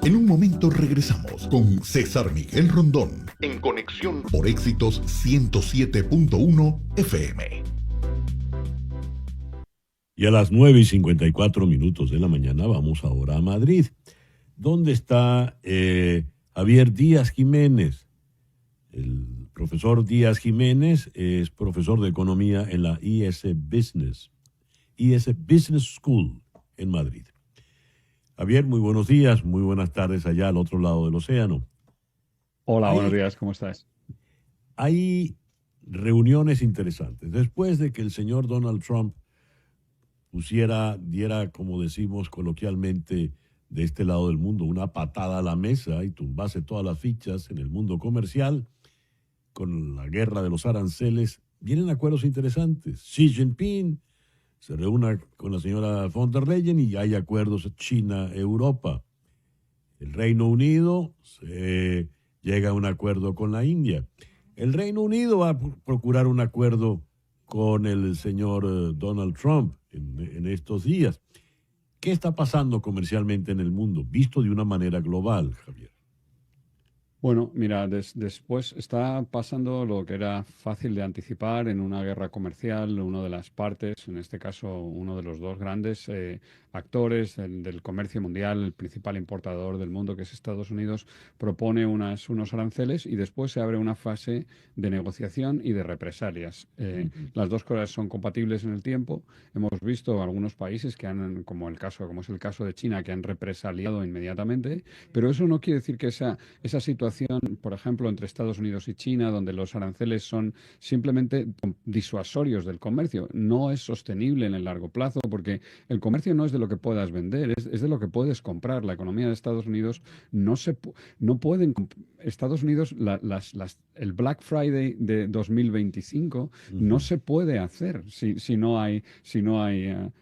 En un momento regresamos con César Miguel Rondón en Conexión por Éxitos 107.1 FM. Y a las 9:54 de la mañana vamos ahora a Madrid, donde está Javier Díaz Jiménez. El profesor Díaz Jiménez es profesor de economía en la IS Business School en Madrid. Javier, muy buenos días, muy buenas tardes allá al otro lado del océano. Hola, Hay- buenos días, ¿cómo estás? Hay reuniones interesantes. Después de que el señor Donald Trump diera, como decimos coloquialmente, de este lado del mundo, una patada a la mesa y tumbase todas las fichas en el mundo comercial, con la guerra de los aranceles, vienen acuerdos interesantes. Xi Jinping se reúne con la señora von der Leyen y hay acuerdos China-Europa. El Reino Unido llega a un acuerdo con la India. El Reino Unido va a procurar un acuerdo con el señor Donald Trump en estos días. ¿Qué está pasando comercialmente en el mundo, visto de una manera global, Javier? Bueno, mira, después está pasando lo que era fácil de anticipar en una guerra comercial. Una de las partes, en este caso uno de los dos grandes actores del comercio mundial, el principal importador del mundo, que es Estados Unidos, propone unos aranceles y después se abre una fase de negociación y de represalias. Las dos cosas son compatibles en el tiempo. Hemos visto algunos países como es el caso de China, que han represaliado inmediatamente, pero eso no quiere decir que esa situación, por ejemplo, entre Estados Unidos y China, donde los aranceles son simplemente disuasorios del comercio, no es sostenible en el largo plazo, porque el comercio no es de lo que puedas vender, es de lo que puedes comprar. La economía de Estados Unidos no pueden. Estados Unidos, el Black Friday de 2025 no se puede hacer si no hay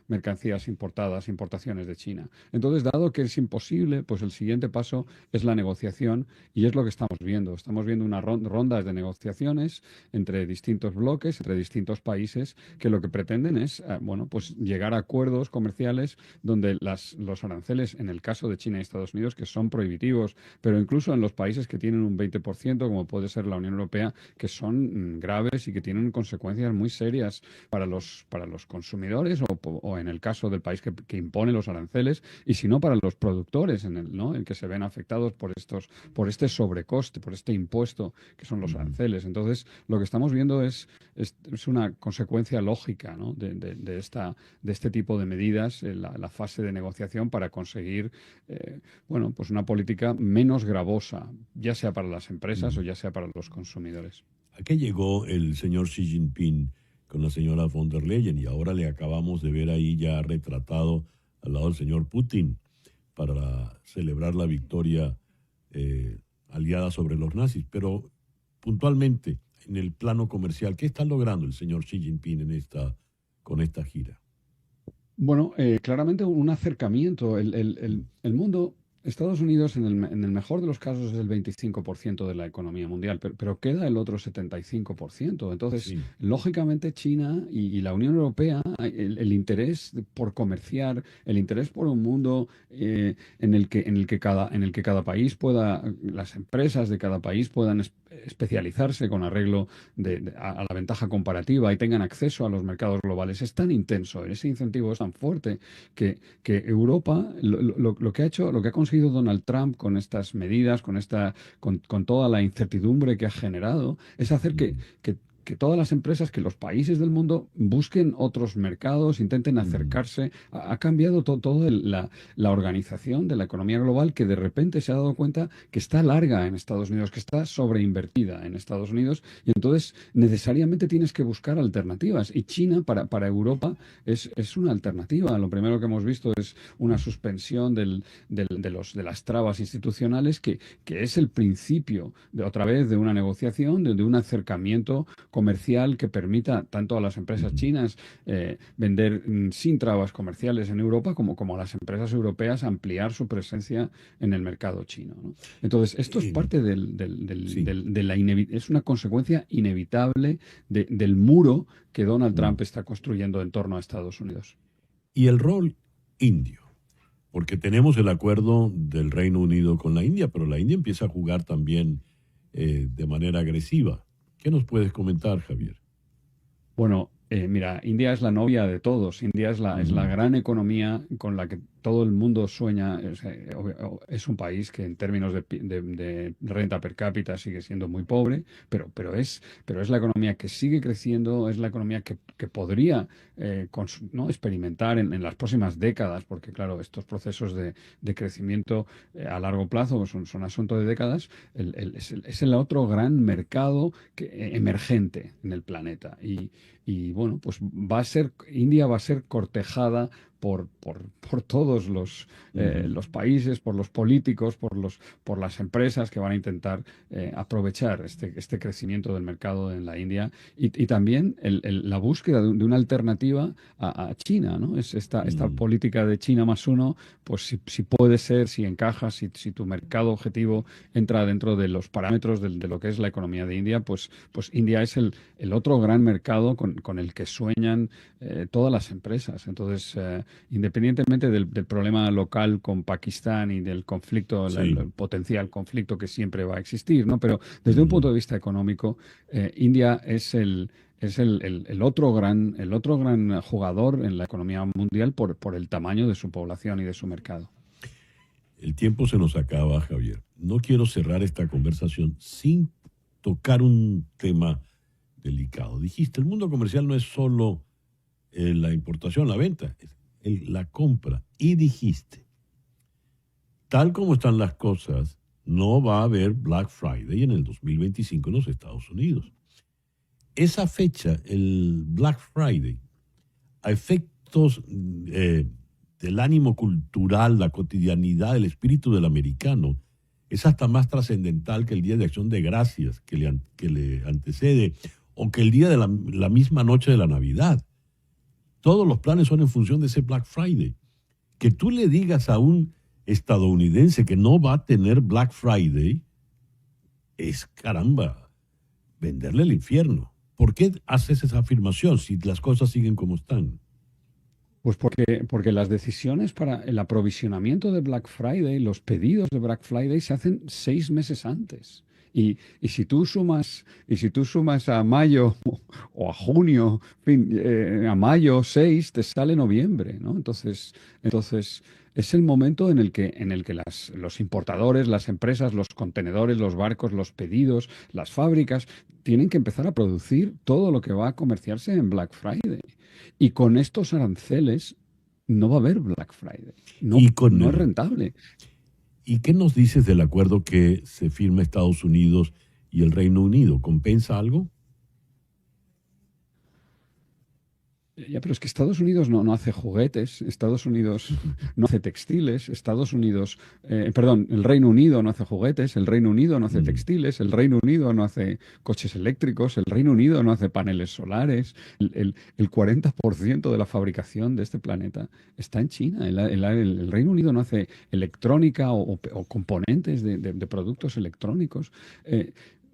mercancías importaciones de China. Entonces, dado que es imposible, pues el siguiente paso es la negociación y es lo que estamos viendo. Estamos viendo unas rondas de negociaciones entre distintos bloques, entre distintos países, que lo que pretenden es pues llegar a acuerdos comerciales donde los aranceles, en el caso de China y Estados Unidos, que son prohibitivos, pero incluso en los países que tienen un 20%, como puede ser la Unión Europea, que son graves y que tienen consecuencias muy serias para los consumidores o en el caso del país que impone los aranceles, y si no para los productores en que se ven afectados por este sobrecoste, por este impuesto que son los aranceles. Entonces, lo que estamos viendo es una consecuencia lógica, ¿no? de este tipo de medidas, la fase de negociación para conseguir pues una política menos gravosa, ya sea para las empresas o ya sea para los consumidores. ¿A qué llegó el señor Xi Jinping con la señora von der Leyen? Y ahora le acabamos de ver ahí ya retratado al lado del señor Putin para celebrar la victoria aliada sobre los nazis. Pero puntualmente, en el plano comercial, ¿qué está logrando el señor Xi Jinping con esta gira? Bueno, claramente un acercamiento. El mundo, Estados Unidos en el mejor de los casos es el 25% de la economía mundial, pero queda el otro 75%. Entonces, Sí. lógicamente China y la Unión Europea, el interés por comerciar, el interés por un mundo en el que cada país las empresas de cada país puedan especializarse con arreglo a la ventaja comparativa y tengan acceso a los mercados globales es tan intenso, ese incentivo es tan fuerte que Europa lo que ha conseguido Donald Trump con estas medidas, con toda la incertidumbre que ha generado, es hacer que que todas las empresas, que los países del mundo busquen otros mercados, intenten acercarse. Ha cambiado toda la organización de la economía global, que de repente se ha dado cuenta que está larga en Estados Unidos, que está sobreinvertida en Estados Unidos, y entonces necesariamente tienes que buscar alternativas. Y China para Europa es una alternativa. Lo primero que hemos visto es una suspensión de las trabas institucionales, que es el principio otra vez de una negociación, de un acercamiento comercial que permita tanto a las empresas chinas vender sin trabas comerciales en Europa, como a las empresas europeas ampliar su presencia en el mercado chino, ¿no? Entonces, esto es parte es una consecuencia inevitable del muro que Donald Trump está construyendo en torno a Estados Unidos. Y el rol indio, porque tenemos el acuerdo del Reino Unido con la India, pero la India empieza a jugar también de manera agresiva. ¿Qué nos puedes comentar, Javier? Bueno, mira, India es la novia de todos. India es la gran economía con la que todo el mundo sueña. Es un país que en términos de renta per cápita sigue siendo muy pobre, pero es la economía que sigue creciendo, es la economía que podría ¿no? experimentar en las próximas décadas, porque claro, estos procesos de crecimiento a largo plazo son asunto de décadas. Es el otro gran mercado emergente en el planeta. Y bueno, pues India va a ser cortejada por todos los países, por los políticos, por las empresas que van a intentar aprovechar este crecimiento del mercado en la India, y también la búsqueda de una alternativa a China, ¿no? Esta política de China más uno, pues si puede ser, si encaja, si tu mercado objetivo entra dentro de los parámetros de lo que es la economía de India, pues India es el otro gran mercado con el que sueñan todas las empresas. Entonces, independientemente del problema local con Pakistán y del conflicto, el potencial conflicto que siempre va a existir, ¿no? Pero desde un punto de vista económico, India es el otro gran jugador en la economía mundial por el tamaño de su población y de su mercado. El tiempo se nos acaba, Javier. No quiero cerrar esta conversación sin tocar un tema delicado. Dijiste, el mundo comercial no es solo la importación, la venta, es la compra. Y dijiste, tal como están las cosas, no va a haber Black Friday en el 2025 en los Estados Unidos. Esa fecha, el Black Friday, a efectos del ánimo cultural, la cotidianidad, el espíritu del americano, es hasta más trascendental que el Día de Acción de Gracias que le antecede, o que el día de la misma noche de la Navidad. Todos los planes son en función de ese Black Friday. Que tú le digas a un estadounidense que no va a tener Black Friday es, caramba, venderle el infierno. ¿Por qué haces esa afirmación si las cosas siguen como están? Pues porque las decisiones para el aprovisionamiento de Black Friday, los pedidos de Black Friday se hacen 6 meses antes. Y si tú sumas a mayo o a junio, en fin, a mayo 6 te sale noviembre, ¿no? Entonces es el momento en el que los importadores, las empresas, los contenedores, los barcos, los pedidos, las fábricas tienen que empezar a producir todo lo que va a comerciarse en Black Friday. Y con estos aranceles no va a haber Black Friday. No es rentable. ¿Y qué nos dices del acuerdo que se firma Estados Unidos y el Reino Unido? ¿Compensa algo? Ya, pero es que Estados Unidos no hace juguetes, Estados Unidos no hace textiles, el Reino Unido no hace juguetes, el Reino Unido no hace textiles, el Reino Unido no hace coches eléctricos, el Reino Unido no hace paneles solares. El 40% de la fabricación de este planeta está en China. El Reino Unido no hace electrónica o componentes de productos electrónicos.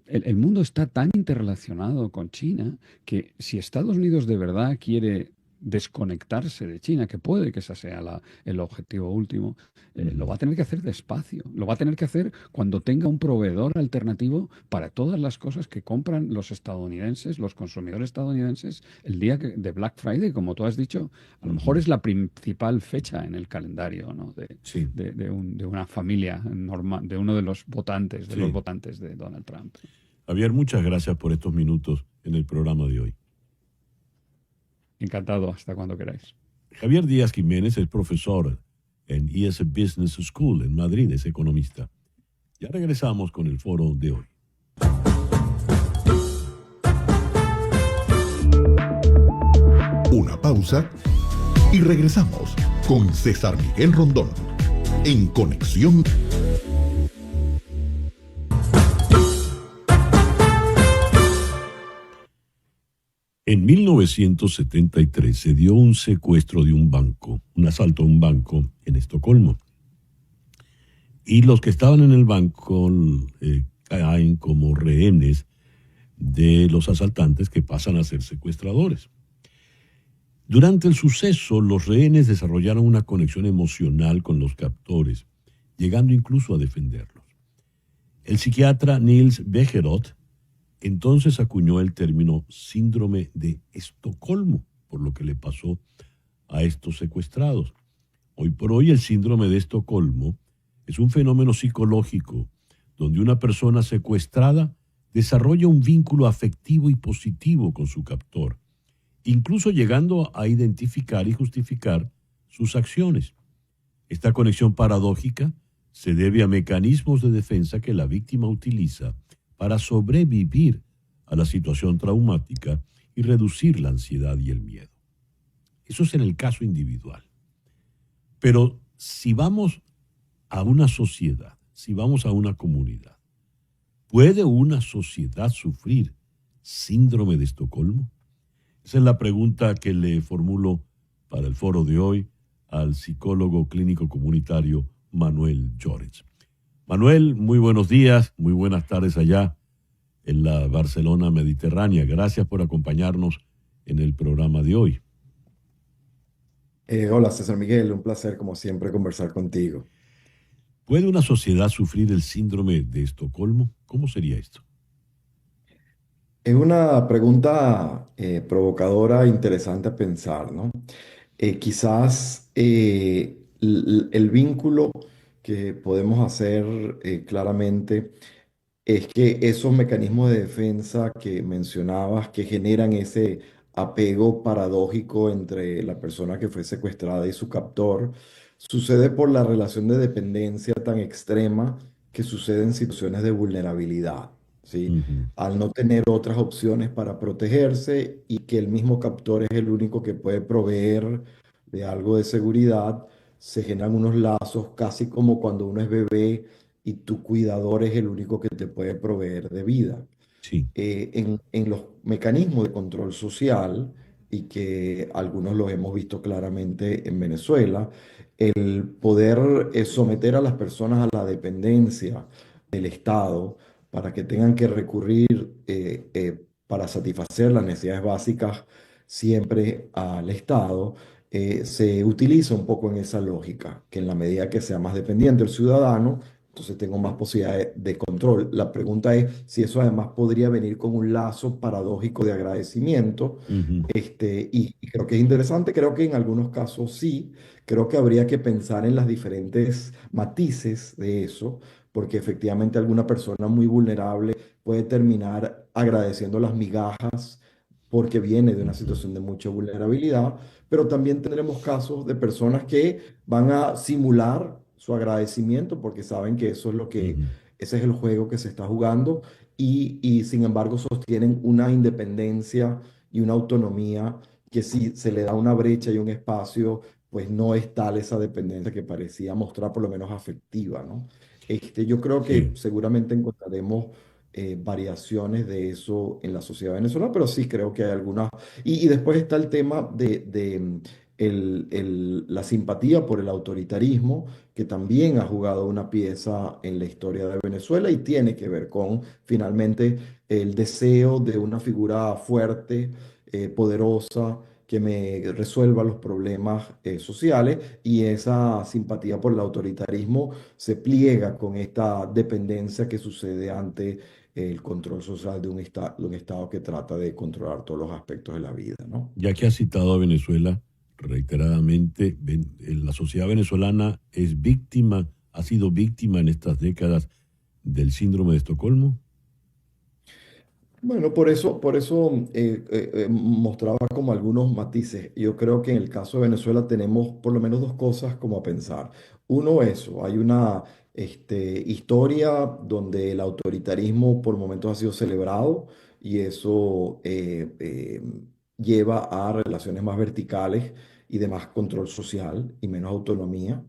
El mundo está tan interrelacionado con China que si Estados Unidos de verdad quiere desconectarse de China, que puede que ese sea el objetivo último, lo va a tener que hacer despacio. Lo va a tener que hacer cuando tenga un proveedor alternativo para todas las cosas que compran los estadounidenses, los consumidores estadounidenses, el día de Black Friday, como tú has dicho. A lo mejor es la principal fecha en el calendario, ¿no? de una familia normal, de uno de los votantes, los votantes de Donald Trump. Javier, muchas gracias por estos minutos. en el programa de hoy. Encantado, hasta cuando queráis. Javier Díaz Jiménez es profesor en IS Business School en Madrid, es economista. Ya regresamos con el foro de hoy. Una pausa y regresamos con César Miguel Rondón en Conexión. En 1973 se dio un secuestro de un banco, un asalto a un banco en Estocolmo. Y los que estaban en el banco caen como rehenes de los asaltantes que pasan a ser secuestradores. Durante el suceso, los rehenes desarrollaron una conexión emocional con los captores, llegando incluso a defenderlos. El psiquiatra Nils Bejerot entonces acuñó el término síndrome de Estocolmo, por lo que le pasó a estos secuestrados. Hoy por hoy el síndrome de Estocolmo es un fenómeno psicológico donde una persona secuestrada desarrolla un vínculo afectivo y positivo con su captor, incluso llegando a identificar y justificar sus acciones. Esta conexión paradójica se debe a mecanismos de defensa que la víctima utiliza para sobrevivir a la situación traumática y reducir la ansiedad y el miedo. Eso es en el caso individual. Pero si vamos a una sociedad, si vamos a una comunidad, ¿puede una sociedad sufrir síndrome de Estocolmo? Esa es la pregunta que le formulo para el foro de hoy al psicólogo clínico comunitario Manuel Llorens. Manuel, muy buenos días, muy buenas tardes allá en la Barcelona mediterránea. Gracias por acompañarnos en el programa de hoy. Hola César Miguel, un placer como siempre conversar contigo. ¿Puede una sociedad sufrir el síndrome de Estocolmo? ¿Cómo sería esto? Es una pregunta provocadora, interesante a pensar, ¿no? Quizás el vínculo que podemos hacer claramente es que esos mecanismos de defensa que mencionabas, que generan ese apego paradójico entre la persona que fue secuestrada y su captor, sucede por la relación de dependencia tan extrema que sucede en situaciones de vulnerabilidad, ¿sí? Ujú. Al no tener otras opciones para protegerse y que el mismo captor es el único que puede proveer de algo de seguridad, se generan unos lazos casi como cuando uno es bebé y tu cuidador es el único que te puede proveer de vida. Sí, En los mecanismos de control social, y que algunos los hemos visto claramente en Venezuela, el poder someter a las personas a la dependencia del Estado para que tengan que recurrir para satisfacer las necesidades básicas siempre al Estado, se utiliza un poco en esa lógica, que en la medida que sea más dependiente el ciudadano, entonces tengo más posibilidades de control. La pregunta es si eso además podría venir con un lazo paradójico de agradecimiento. ujú, Y creo que es interesante, creo que en algunos casos sí, creo que habría que pensar en las diferentes matices de eso, porque efectivamente alguna persona muy vulnerable puede terminar agradeciendo las migajas porque viene de una ujú, situación de mucha vulnerabilidad, pero también tendremos casos de personas que van a simular su agradecimiento porque saben que eso es lo que, ujú. ese es el juego que se está jugando y sin embargo sostienen una independencia y una autonomía que si se le da una brecha y un espacio, pues no es tal esa dependencia que parecía mostrar por lo menos afectiva, ¿no? Yo creo que Sí, seguramente encontraremos variaciones de eso en la sociedad venezolana, pero sí creo que hay algunas. Y después está el tema la simpatía por el autoritarismo, que también ha jugado una pieza en la historia de Venezuela y tiene que ver con finalmente el deseo de una figura fuerte, poderosa, que me resuelva los problemas sociales, y esa simpatía por el autoritarismo se pliega con esta dependencia que sucede ante el control social de un estado que trata de controlar todos los aspectos de la vida, ¿no? ya que has citado a Venezuela reiteradamente, la sociedad venezolana es víctima, ha sido víctima en estas décadas del síndrome de Estocolmo. Bueno, por eso mostraba como algunos matices. Yo creo que en el caso de Venezuela tenemos por lo menos dos cosas como a pensar. Uno, eso, hay una historia donde el autoritarismo por momentos ha sido celebrado y eso lleva a relaciones más verticales y de más control social y menos autonomía.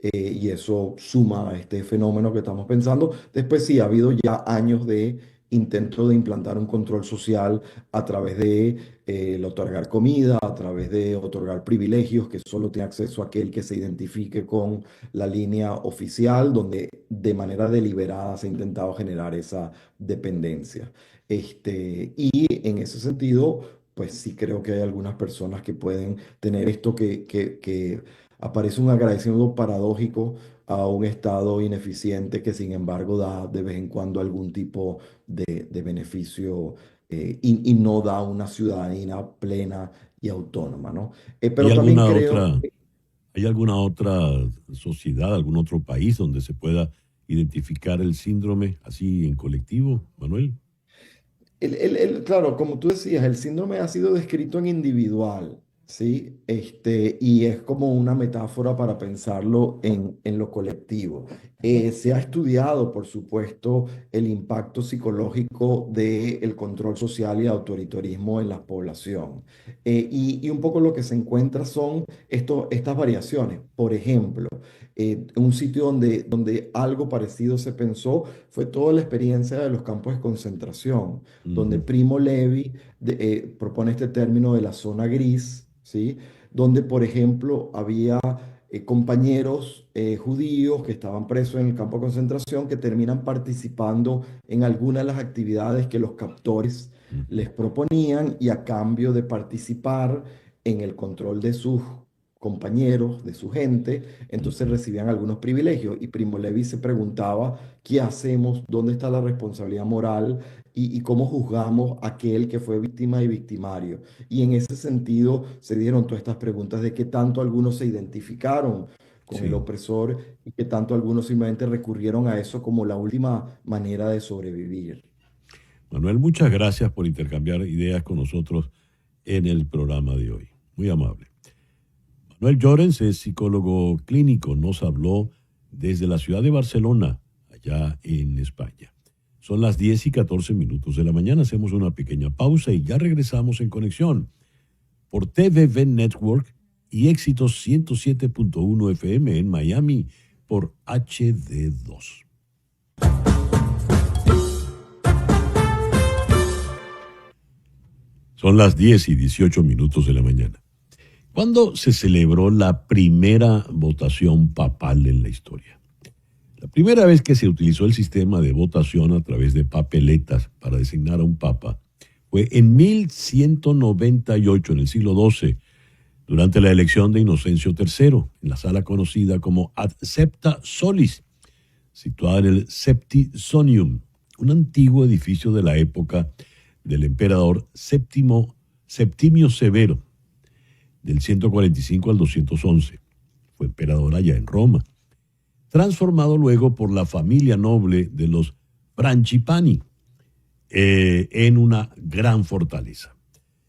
Y eso suma a este fenómeno que estamos pensando. Después sí, ha habido ya años de intento de implantar un control social a través de el otorgar comida, a través de otorgar privilegios que solo tiene acceso a aquel que se identifique con la línea oficial, donde de manera deliberada se ha intentado generar esa dependencia. Y en ese sentido, pues sí creo que hay algunas personas que pueden tener esto que aparece un agradecimiento paradójico a un Estado ineficiente que sin embargo da de vez en cuando algún tipo de beneficio y no da una ciudadanía plena y autónoma, ¿no? ¿Hay Pero también alguna creo, otra, hay alguna otra sociedad, algún otro país donde se pueda identificar el síndrome así en colectivo, Manuel? claro, como tú decías, el síndrome ha sido descrito en individual, ¿sí? Y es como una metáfora para pensarlo en lo colectivo. Se ha estudiado, por supuesto, el impacto psicológico del control social y autoritarismo en la población. Y un poco lo que se encuentra son estas variaciones. Por ejemplo, un sitio donde algo parecido se pensó fue toda la experiencia de los campos de concentración donde Ujú. Primo Levi propone este término de la zona gris, ¿sí? Donde, por ejemplo, había compañeros judíos que estaban presos en el campo de concentración que terminan participando en algunas de las actividades que los captores Ujú. les proponían y a cambio de participar en el control de sus compañeros, de su gente, entonces Ujú. recibían algunos privilegios. Y Primo Levi se preguntaba, ¿qué hacemos? ¿Dónde está la responsabilidad moral? Y cómo juzgamos a aquel que fue víctima y victimario. Y en ese sentido se dieron todas estas preguntas de qué tanto algunos se identificaron con el Sí. opresor y qué tanto algunos simplemente recurrieron a eso como la última manera de sobrevivir. Manuel, muchas gracias por intercambiar ideas con nosotros en el programa de hoy. Muy amable. Manuel Llorens es psicólogo clínico, nos habló desde la ciudad de Barcelona, allá en España. Son las 10:14 de la mañana, hacemos una pequeña pausa y ya regresamos en conexión por TVV Network y Éxitos 107.1 FM en Miami por HD2. Son las 10:18 de la mañana. ¿Cuándo se celebró la primera votación papal en la historia? La primera vez que se utilizó el sistema de votación a través de papeletas para designar a un papa fue en 1198, en el siglo XII, durante la elección de Inocencio III, en la sala conocida como Ad Septa Solis, situada en el Septisonium, un antiguo edificio de la época del emperador Septimio Severo, del 145 al 211. Fue emperador allá en Roma, transformado luego por la familia noble de los Francipani en una gran fortaleza.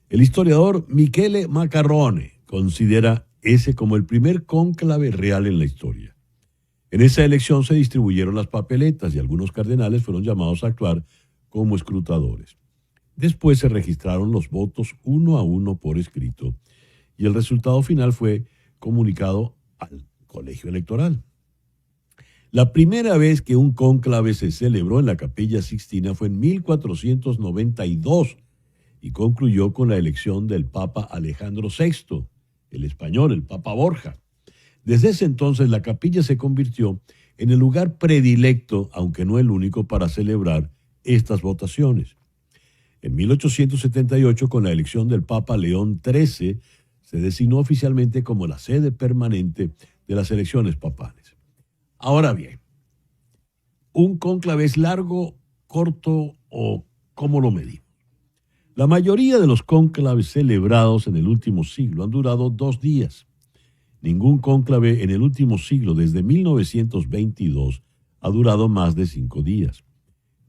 El historiador Michele Macarrone considera ese como el primer cónclave real en la historia. En esa elección se distribuyeron las papeletas y algunos cardenales fueron llamados a actuar como escrutadores. Después se registraron los votos uno a uno por escrito y el resultado final fue comunicado al colegio electoral. La primera vez que un cónclave se celebró en la Capilla Sixtina fue en 1492 y concluyó con la elección del Papa Alejandro VI, el español, el Papa Borja. Desde ese entonces la capilla se convirtió en el lugar predilecto, aunque no el único, para celebrar estas votaciones. En 1878, con la elección del Papa León XIII, se designó oficialmente como la sede permanente de las elecciones papales. Ahora bien, ¿un cónclave es largo, corto o cómo lo medimos? La mayoría de los cónclaves celebrados en el último siglo han durado 2 días. Ningún cónclave en el último siglo, desde 1922, ha durado más de 5 días.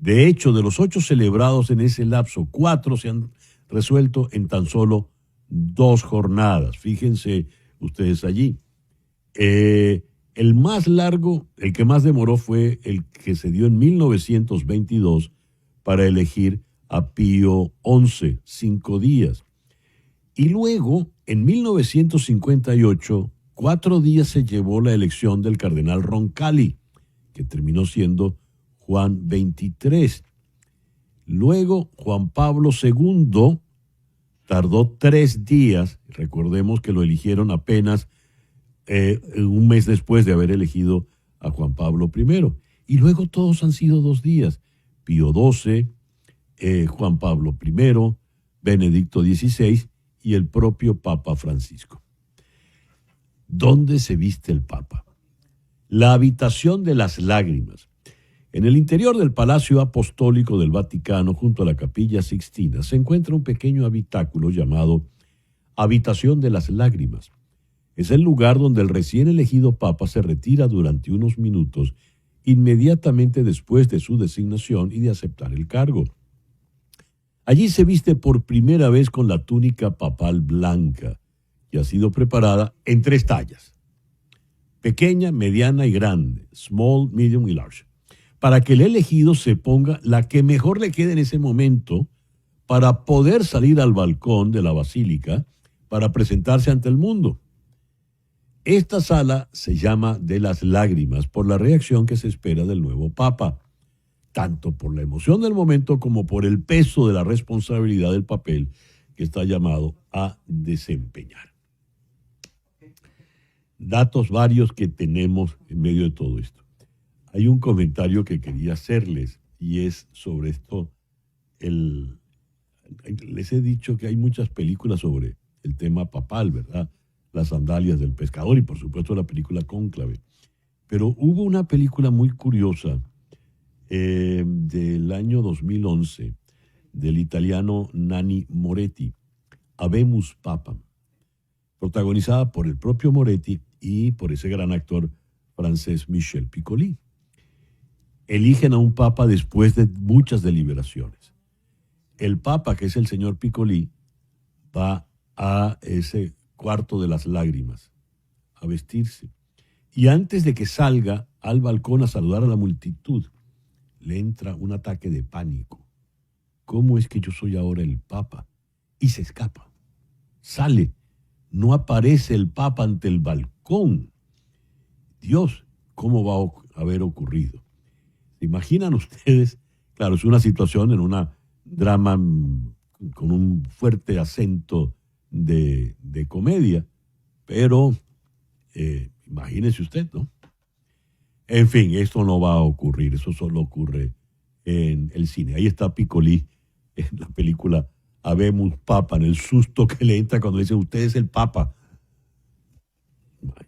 De hecho, de los 8 celebrados en ese lapso, 4 se han resuelto en tan solo 2 jornadas. Fíjense ustedes allí. El más largo, el que más demoró fue el que se dio en 1922 para elegir a Pío XI, 5 días. Y luego, en 1958, 4 días se llevó la elección del cardenal Roncalli, que terminó siendo Juan XXIII. Luego, Juan Pablo II tardó 3 días. Recordemos que lo eligieron apenas un mes después de haber elegido a Juan Pablo I. Y luego todos han sido 2 días. Pío XII, Juan Pablo I, Benedicto XVI y el propio Papa Francisco. ¿Dónde se viste el Papa? La habitación de las lágrimas. En el interior del Palacio Apostólico del Vaticano, junto a la Capilla Sixtina, se encuentra un pequeño habitáculo llamado Habitación de las Lágrimas. Es el lugar donde el recién elegido Papa se retira durante unos minutos inmediatamente después de su designación y de aceptar el cargo. Allí se viste por primera vez con la túnica papal blanca, que ha sido preparada en 3 tallas: pequeña, mediana y grande, small, medium y large, para que el elegido se ponga la que mejor le quede en ese momento para poder salir al balcón de la basílica para presentarse ante el mundo. Esta sala se llama de las lágrimas por la reacción que se espera del nuevo Papa, tanto por la emoción del momento como por el peso de la responsabilidad del papel que está llamado a desempeñar. Datos varios que tenemos en medio de todo esto. Hay un comentario que quería hacerles y es sobre esto. Les he dicho que hay muchas películas sobre el tema papal, ¿verdad? Las sandalias del pescador y por supuesto la película Cónclave. Pero hubo una película muy curiosa del año 2011 del italiano Nanni Moretti, Habemus Papam, protagonizada por el propio Moretti y por ese gran actor francés Michel Piccoli. Eligen a un papa después de muchas deliberaciones. El papa, que es el señor Piccoli, va a ese cuarto de las lágrimas a vestirse. Y antes de que salga al balcón a saludar a la multitud, le entra un ataque de pánico. ¿Cómo es que yo soy ahora el papa? Y se escapa. Sale. No aparece el papa ante el balcón. Dios, ¿cómo va a haber ocurrido? ¿Se imaginan ustedes? Claro, es una situación en una drama con un fuerte acento de comedia, pero imagínese usted, ¿no? En fin, esto no va a ocurrir, eso solo ocurre en el cine. Ahí está Piccoli en la película Habemus Papa, en el susto que le entra cuando le dicen, usted es el Papa.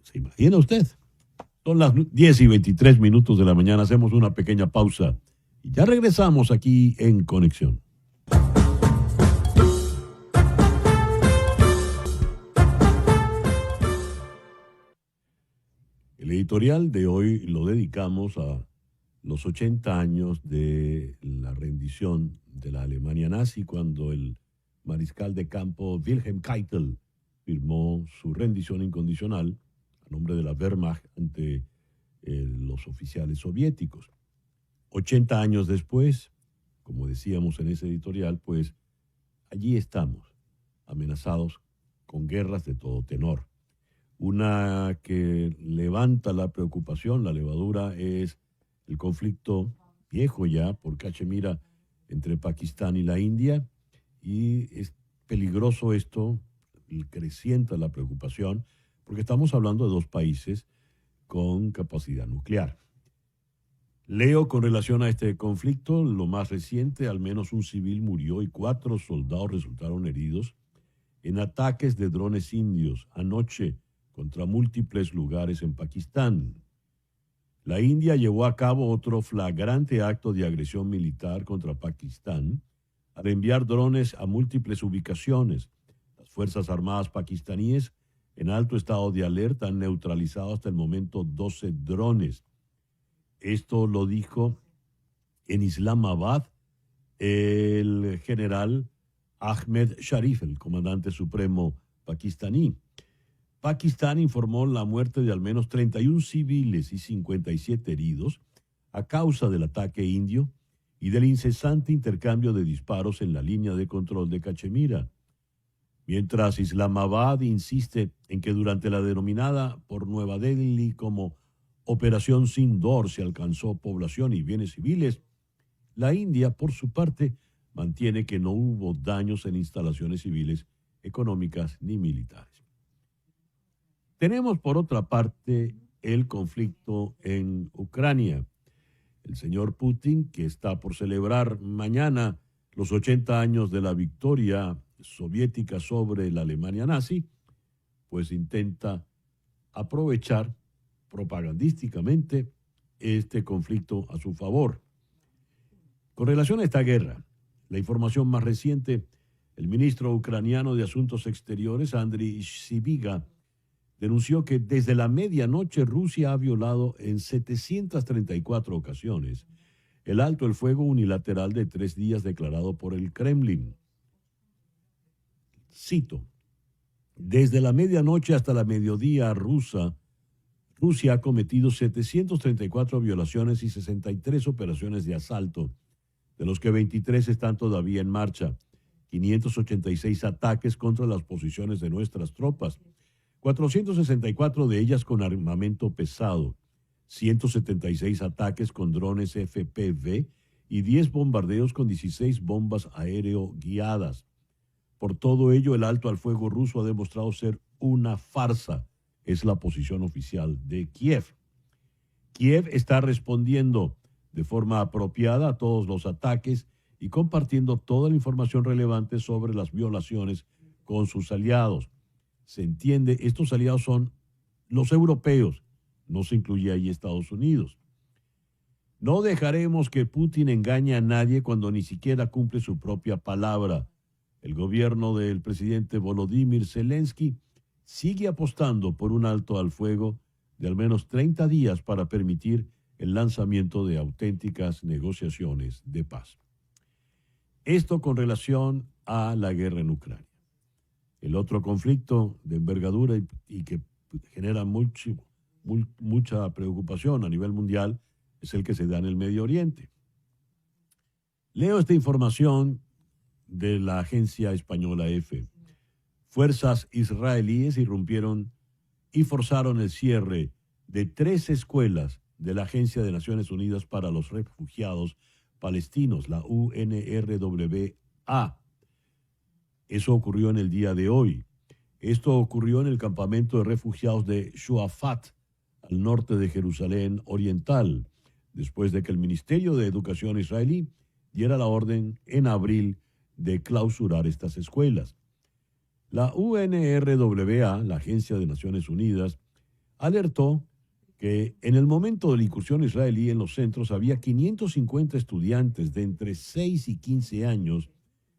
¿Se imagina usted? Son las 10:23 de la mañana, hacemos una pequeña pausa y ya regresamos aquí en Conexión. El editorial de hoy lo dedicamos a los 80 años de la rendición de la Alemania nazi, cuando el mariscal de campo Wilhelm Keitel firmó su rendición incondicional a nombre de la Wehrmacht ante los oficiales soviéticos. 80 años después, como decíamos en ese editorial, pues allí estamos, amenazados con guerras de todo tenor. Una que levanta la preocupación, la levadura, es el conflicto viejo ya por Cachemira entre Pakistán y la India, y es peligroso esto, creciente la preocupación, porque estamos hablando de 2 países con capacidad nuclear. Leo con relación a este conflicto, lo más reciente: al menos un civil murió y 4 soldados resultaron heridos en ataques de drones indios anoche contra múltiples lugares en Pakistán. La India llevó a cabo otro flagrante acto de agresión militar contra Pakistán al enviar drones a múltiples ubicaciones. Las Fuerzas Armadas pakistaníes, en alto estado de alerta, han neutralizado hasta el momento 12 drones. Esto lo dijo en Islamabad el general Ahmed Sharif, el comandante supremo pakistaní. Pakistán informó la muerte de al menos 31 civiles y 57 heridos a causa del ataque indio y del incesante intercambio de disparos en la línea de control de Cachemira. Mientras Islamabad insiste en que durante la denominada por Nueva Delhi como Operación Sindoor se alcanzó población y bienes civiles, la India, por su parte, mantiene que no hubo daños en instalaciones civiles, económicas ni militares. Tenemos, por otra parte, el conflicto en Ucrania. El señor Putin, que está por celebrar mañana los 80 años de la victoria soviética sobre la Alemania nazi, pues intenta aprovechar propagandísticamente este conflicto a su favor. Con relación a esta guerra, la información más reciente, el ministro ucraniano de Asuntos Exteriores, Andriy Sybiga, denunció que desde la medianoche Rusia ha violado en 734 ocasiones el alto el fuego unilateral de 3 días declarado por el Kremlin. Cito, desde la medianoche hasta la mediodía Rusia ha cometido 734 violaciones y 63 operaciones de asalto, de los que 23 están todavía en marcha, 586 ataques contra las posiciones de nuestras tropas, 464 de ellas con armamento pesado, 176 ataques con drones FPV y 10 bombardeos con 16 bombas aéreo guiadas. Por todo ello, el alto al fuego ruso ha demostrado ser una farsa, es la posición oficial de Kiev. Kiev está respondiendo de forma apropiada a todos los ataques y compartiendo toda la información relevante sobre las violaciones con sus aliados. Se entiende, estos aliados son los europeos, no se incluye ahí Estados Unidos. No dejaremos que Putin engañe a nadie cuando ni siquiera cumple su propia palabra. El gobierno del presidente Volodymyr Zelensky sigue apostando por un alto al fuego de al menos 30 días para permitir el lanzamiento de auténticas negociaciones de paz. Esto con relación a la guerra en Ucrania. El otro conflicto de envergadura y que genera mucha preocupación a nivel mundial es el que se da en el Medio Oriente. Leo esta información de la agencia española EFE. Fuerzas israelíes irrumpieron y forzaron el cierre de 3 escuelas de la Agencia de Naciones Unidas para los Refugiados Palestinos, la UNRWA. Eso ocurrió en el día de hoy. Esto ocurrió en el campamento de refugiados de Shuafat, al norte de Jerusalén Oriental, después de que el Ministerio de Educación israelí diera la orden en abril de clausurar estas escuelas. La UNRWA, la Agencia de Naciones Unidas, alertó que en el momento de la incursión israelí en los centros había 550 estudiantes de entre 6 y 15 años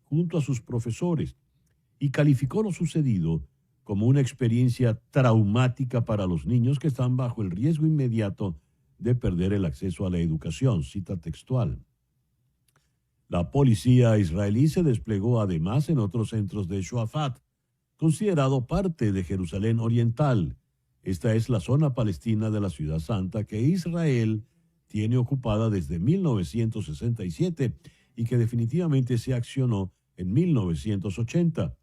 junto a sus profesores y calificó lo sucedido como una experiencia traumática para los niños que están bajo el riesgo inmediato de perder el acceso a la educación, cita textual. La policía israelí se desplegó además en otros centros de Shuafat, considerado parte de Jerusalén Oriental. Esta es la zona palestina de la Ciudad Santa que Israel tiene ocupada desde 1967 y que definitivamente se accionó en 1980.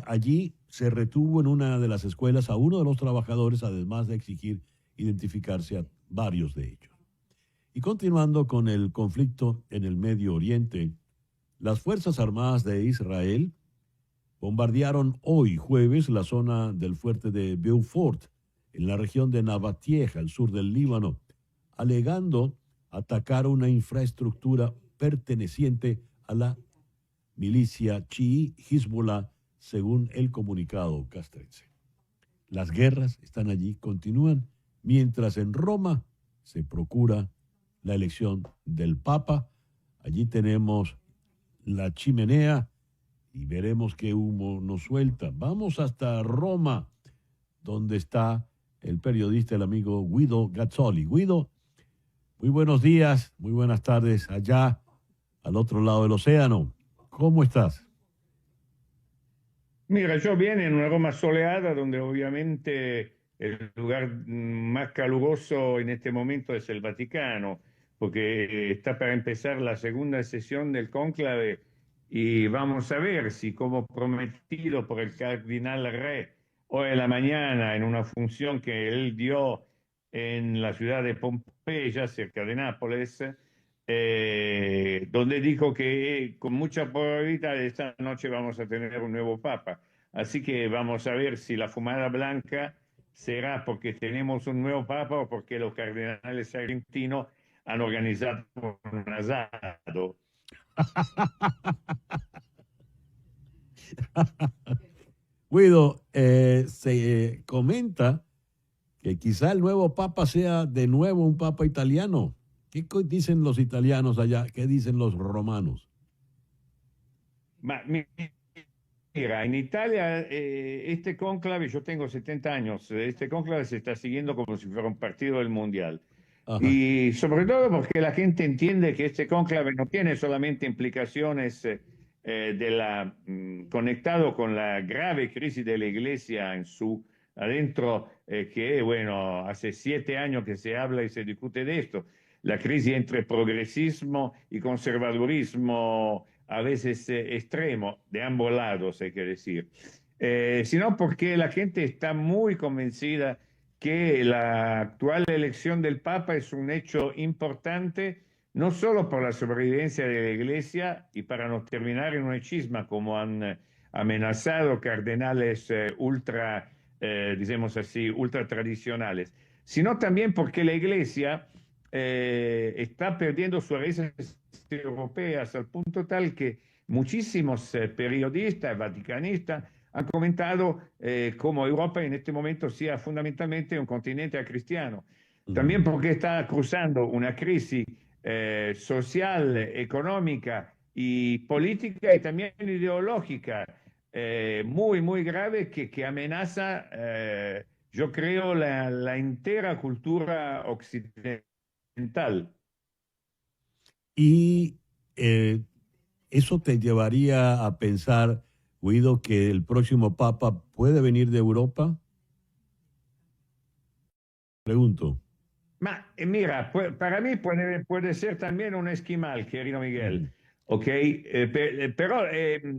Allí se retuvo en una de las escuelas a uno de los trabajadores, además de exigir identificarse a varios de ellos. Y continuando con el conflicto en el Medio Oriente, las Fuerzas Armadas de Israel bombardearon hoy jueves la zona del fuerte de Beaufort, en la región de Nabatieh, al sur del Líbano, alegando atacar una infraestructura perteneciente a la milicia chií Hezbollah, según el comunicado castrense. Las guerras están allí, continúan, mientras en Roma se procura la elección del Papa. Allí tenemos la chimenea y veremos qué humo nos suelta. Vamos hasta Roma, donde está el periodista, el amigo Guido Gazzoli. Guido, Muy buenos días, muy buenas tardes allá al otro lado del océano. ¿Cómo estás? Mira, yo viene en una Roma soleada donde obviamente el lugar más caluroso en este momento es el Vaticano, porque está para empezar la segunda sesión del cónclave y vamos a ver si, como prometido por el cardenal Re hoy en la mañana en una función que él dio en la ciudad de Pompeya, cerca de Nápoles, donde dijo que con mucha probabilidad esta noche vamos a tener un nuevo papa. Así que vamos a ver si la fumada blanca será porque tenemos un nuevo papa o porque los cardenales argentinos han organizado un asado. Guido, se comenta que quizá el nuevo papa sea de nuevo un papa italiano. ¿Qué dicen los italianos allá? ¿Qué dicen los romanos? Ma mira, en Italia este cónclave, yo tengo 70 años, este cónclave se está siguiendo como si fuera un partido del Mundial. Ajá. Y sobre todo porque la gente entiende que este cónclave no tiene solamente implicaciones conectado con la grave crisis de la Iglesia en su adentro, que bueno, hace 7 años que se habla y se discute de esto, la crisis entre progresismo y conservadurismo, a veces extremo, de ambos lados, hay que decir, sino porque la gente está muy convencida que la actual elección del Papa es un hecho importante, no solo por la sobrevivencia de la Iglesia y para no terminar en una cisma como han amenazado cardenales ultra, digamos así, ultra tradicionales, sino también porque la Iglesia está perdiendo sus raíces europeas al punto tal que muchísimos periodistas, vaticanistas, han comentado cómo Europa en este momento sea fundamentalmente un continente cristiano. También porque está cruzando una crisis social, económica y política y también ideológica muy, muy grave que amenaza, yo creo, la entera cultura occidental. Y eso te llevaría a pensar, Guido, que el próximo papa puede venir de Europa. Pregunto. Ma mira, para mí puede ser también un esquimal, querido Miguel. Ok, pero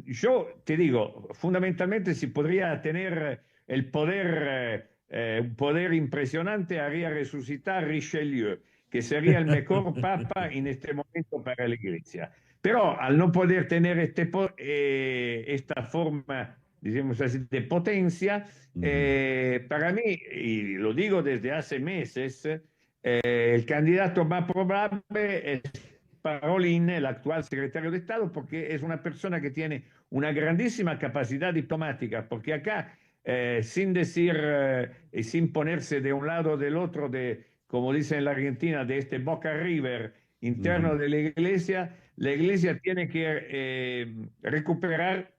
yo te digo, fundamentalmente si podría tener el poder, un poder impresionante, haría resucitar Richelieu, que sería el mejor papa en este momento para la Iglesia. Pero al no poder tener esta forma, digamos así, de potencia, para mí, y lo digo desde hace meses, el candidato más probable es Parolin, el actual secretario de Estado, porque es una persona que tiene una grandísima capacidad diplomática, porque acá, sin decir y sin ponerse de un lado o del otro, como dicen en la Argentina, de este Boca River interno de la Iglesia tiene que recuperar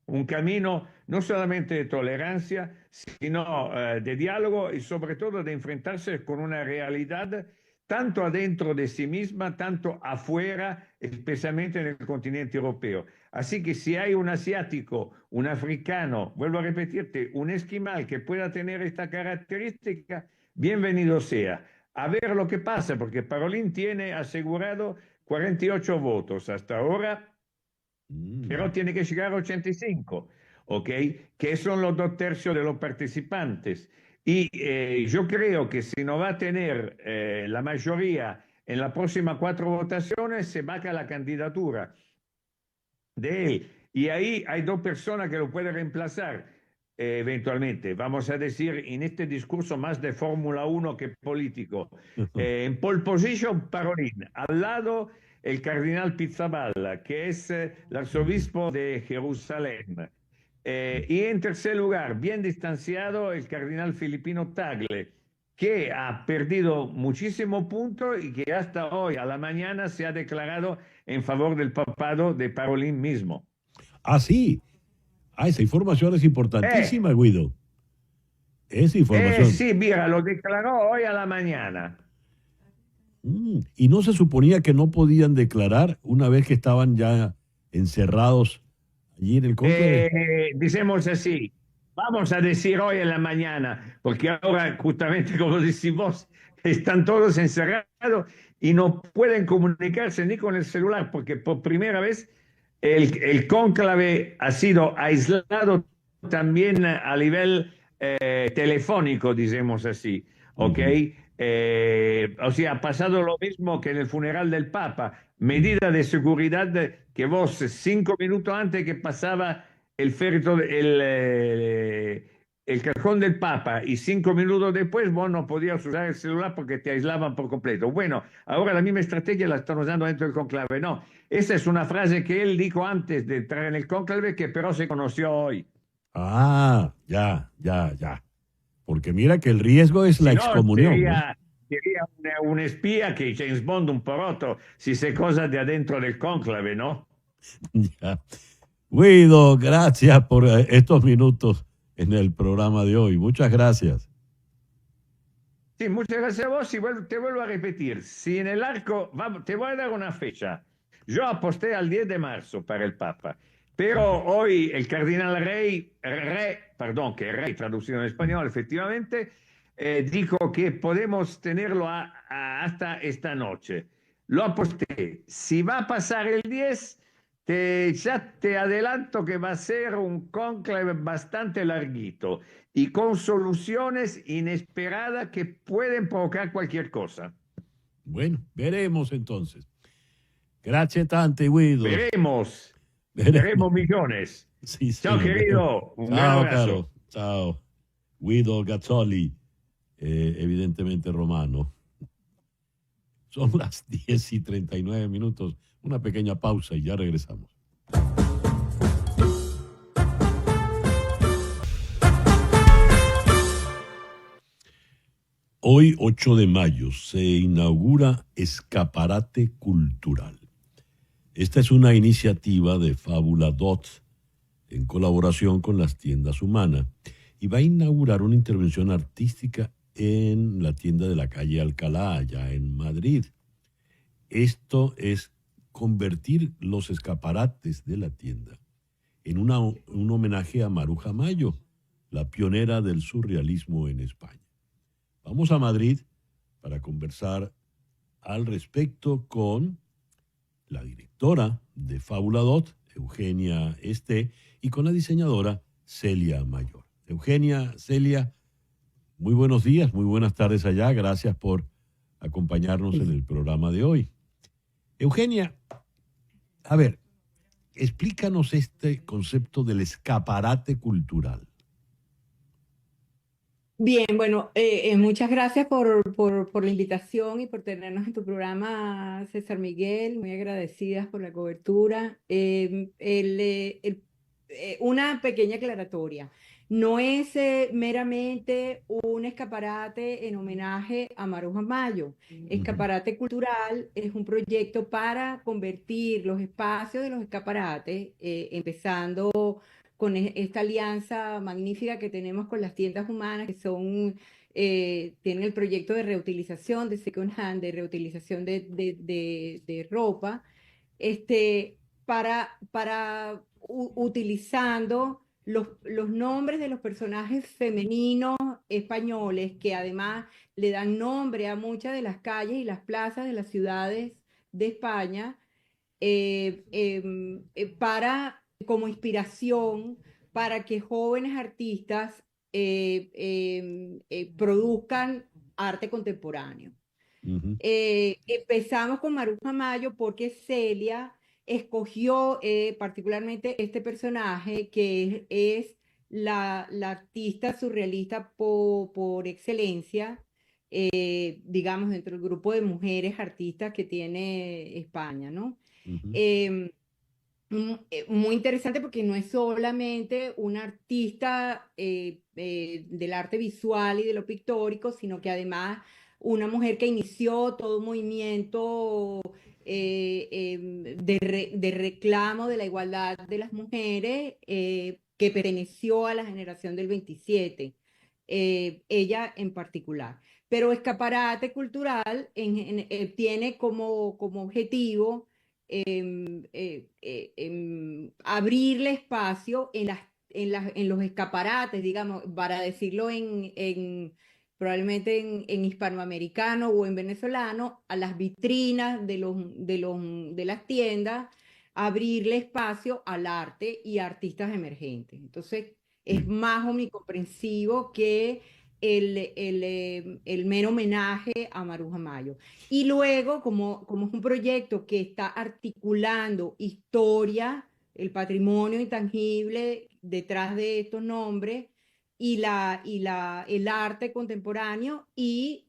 un camino no solamente de tolerancia, sino de diálogo y sobre todo de enfrentarse con una realidad tanto adentro de sí misma, tanto afuera, especialmente en el continente europeo. Así que si hay un asiático, un africano, vuelvo a repetirte, un esquimal que pueda tener esta característica, bienvenido sea. A ver lo que pasa, porque Parolin tiene asegurado 48 votos hasta ahora, pero tiene que llegar a 85, ¿ok? Que son los 2/3 de los participantes. Y yo creo que si no va a tener la mayoría en las próximas 4 votaciones, se vaca la candidatura de él. Y ahí hay 2 personas que lo pueden reemplazar eventualmente. Vamos a decir, en este discurso más de Fórmula 1 que político. En pole position, Parolin. Al lado, el cardenal Pizzaballa, que es el arzobispo de Jerusalén. Y en tercer lugar, bien distanciado, el cardenal filipino Tagle, que ha perdido muchísimo punto y que hasta hoy a la mañana se ha declarado en favor del papado de Parolin mismo. Ah, sí. Ah, esa información es importantísima, Guido. Esa información. Sí, mira, lo declaró hoy a la mañana. ¿Y no se suponía que no podían declarar una vez que estaban ya encerrados allí en el cónclave? Decimos así, vamos a decir hoy en la mañana, porque ahora justamente como decís vos, están todos encerrados y no pueden comunicarse ni con el celular, porque por primera vez el cónclave ha sido aislado también a nivel telefónico, decimos así, ¿ok? Ujú. O sea, ha pasado lo mismo que en el funeral del Papa, medida de seguridad que vos 5 minutos antes que pasaba el féretro, el cajón del Papa y 5 minutos después vos no podías usar el celular porque te aislaban por completo. Bueno, ahora la misma estrategia la están usando dentro del conclave. No, esa es una frase que él dijo antes de entrar en el conclave que pero se conoció hoy. Ah, ya, ya, ya. Porque mira que el riesgo es la Si no, excomunión, ¿no? sería un espía que James Bond un poroto si se cosa de adentro del conclave, ¿no? Ya. Guido, gracias por estos minutos en el programa de hoy. Muchas gracias. Sí, muchas gracias a vos y te vuelvo a repetir, si en el arco, vamos, te voy a dar una fecha. Yo aposté al 10 de marzo para el Papa, pero hoy el cardenal perdón, que Rey traducido en español, efectivamente, dijo que podemos tenerlo hasta esta noche. Lo aposté. Si va a pasar el 10, ya te adelanto que va a ser un cónclave bastante larguito y con soluciones inesperadas que pueden provocar cualquier cosa. Bueno, veremos entonces. Gracias tante, Guido. Veremos, Veremos. veremos millones. Sí, Chao, señor. querido. Un gran Chao, abrazo. caro. Chao. Guido Gazzoli, evidentemente romano. Son las 10:39. Una pequeña pausa y ya regresamos. Hoy, 8 de mayo, se inaugura Escaparate Cultural. Esta es una iniciativa de Fábula Dot en colaboración con las tiendas Humana y va a inaugurar una intervención artística en la tienda de la calle Alcalá, allá en Madrid. Esto es convertir los escaparates de la tienda en un homenaje a Maruja Mayo, la pionera del surrealismo en España. Vamos a Madrid para conversar al respecto con la directora de Fábula Dot, Eugenia Este, y con la diseñadora Celia Mayor. Eugenia, Celia, muy buenos días, muy buenas tardes allá. Gracias por acompañarnos en el programa de hoy. Eugenia, a ver, explícanos este concepto del escaparate cultural. Bien, bueno, muchas gracias por la invitación y por tenernos en tu programa, César Miguel. Muy agradecidas por la cobertura. Una pequeña aclaratoria. No es meramente un escaparate en homenaje a Maruja Mayo. Escaparate Cultural es un proyecto para convertir los espacios de los escaparates, empezando con esta alianza magnífica que tenemos con las tiendas Humanas, que tienen el proyecto de reutilización, de second hand, de reutilización de ropa, utilizando los nombres de los personajes femeninos españoles, que además le dan nombre a muchas de las calles y las plazas de las ciudades de España, como inspiración para que jóvenes artistas produzcan arte contemporáneo. Empezamos con Maruja Mayo porque Celia escogió particularmente este personaje que es la artista surrealista por excelencia, digamos, dentro del grupo de mujeres artistas que tiene España, ¿no? Muy interesante porque no es solamente una artista del arte visual y de lo pictórico, sino que además una mujer que inició todo un movimiento de reclamo de la igualdad de las mujeres, que perteneció a la generación del 27. ella en particular. Pero Escaparate Cultural tiene como objetivo abrirle espacio en los escaparates, digamos, para decirlo probablemente en hispanoamericano o en venezolano, a las vitrinas de las tiendas, abrirle espacio al arte y a artistas emergentes. Entonces, es más omnicomprensivo que el mero homenaje a Maruja Mayo. Y luego, como es un proyecto que está articulando historia, el patrimonio intangible detrás de estos nombres, y el arte contemporáneo y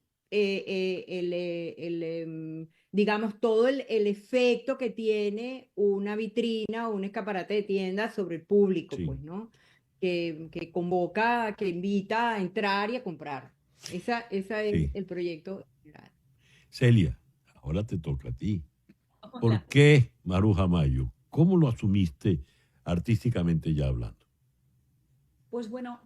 digamos, todo el efecto que tiene una vitrina o un escaparate de tienda sobre el público, Sí. pues, ¿no? Que convoca, que invita a entrar y a comprar. Esa es Sí. el proyecto general. Celia, ahora te toca a ti. ¿Por qué Maruja Mayo? ¿Cómo lo asumiste artísticamente ya hablando? Pues bueno,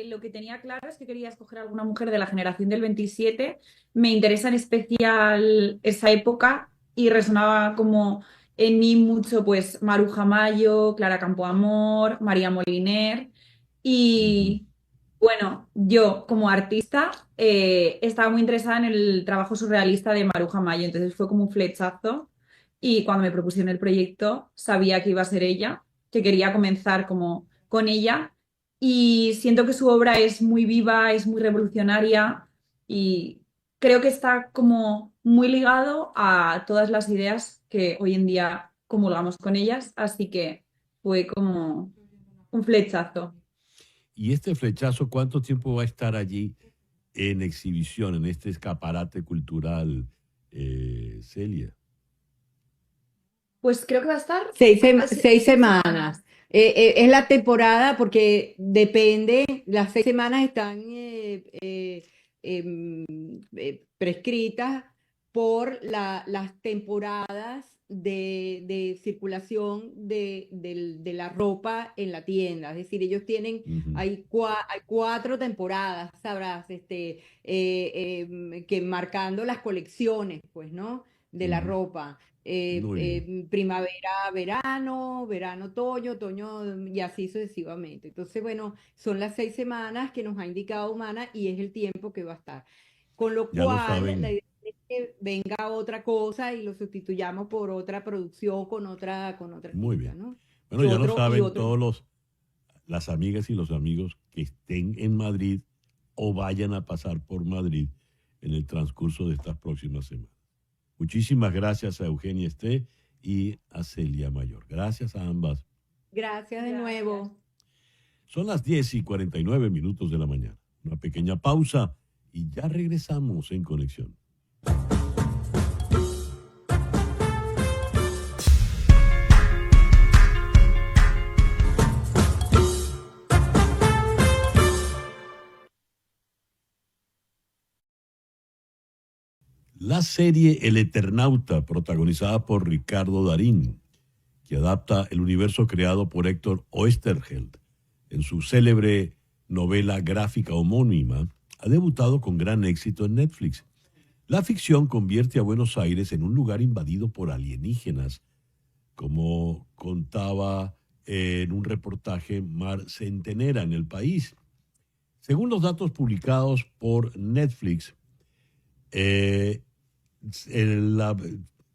lo que tenía claro es que quería escoger alguna mujer de la generación del 27. Me interesa en especial esa época y resonaba como en mí mucho pues Maruja Mayo, Clara Campoamor, María Moliner. Y bueno, yo como artista estaba muy interesada en el trabajo surrealista de Maruja Mayo, entonces fue como un flechazo y cuando me propusieron el proyecto sabía que iba a ser ella, que quería comenzar como con ella y siento que su obra es muy viva, es muy revolucionaria y creo que está como muy ligado a todas las ideas que hoy en día comulgamos con ellas, así que fue como un flechazo. ¿Y este flechazo cuánto tiempo va a estar allí en exhibición, en este escaparate cultural, Celia? Pues creo que va a estar 6 semanas. Es la temporada porque depende, las 6 semanas están prescritas por las temporadas de circulación de la ropa en la tienda. Es decir, ellos tienen, hay 4 temporadas, sabrás, que marcando las colecciones, pues, ¿no? De la ropa. Primavera, verano, verano, otoño, otoño y así sucesivamente. Entonces, bueno, son las 6 semanas que nos ha indicado Humana y es el tiempo que va a estar. Con lo Ya lo cual, saben. la idea es que venga otra cosa y lo sustituyamos por otra producción con otra Muy artista, bien. ¿no? Bueno, Y ya lo otro- y saben otro- las amigas y los amigos que estén en Madrid o vayan a pasar por Madrid en el transcurso de estas próximas semanas. Muchísimas gracias a Eugenia Esté y a Celia Mayor. Gracias a ambas. Gracias de nuevo. Son las 10:49 de la mañana. Una pequeña pausa y ya regresamos en Conexión. La serie El Eternauta, protagonizada por Ricardo Darín, que adapta el universo creado por Héctor Oesterheld en su célebre novela gráfica homónima, ha debutado con gran éxito en Netflix. La ficción convierte a Buenos Aires en un lugar invadido por alienígenas, como contaba en un reportaje Mar Centenera en El País. Según los datos publicados por Netflix,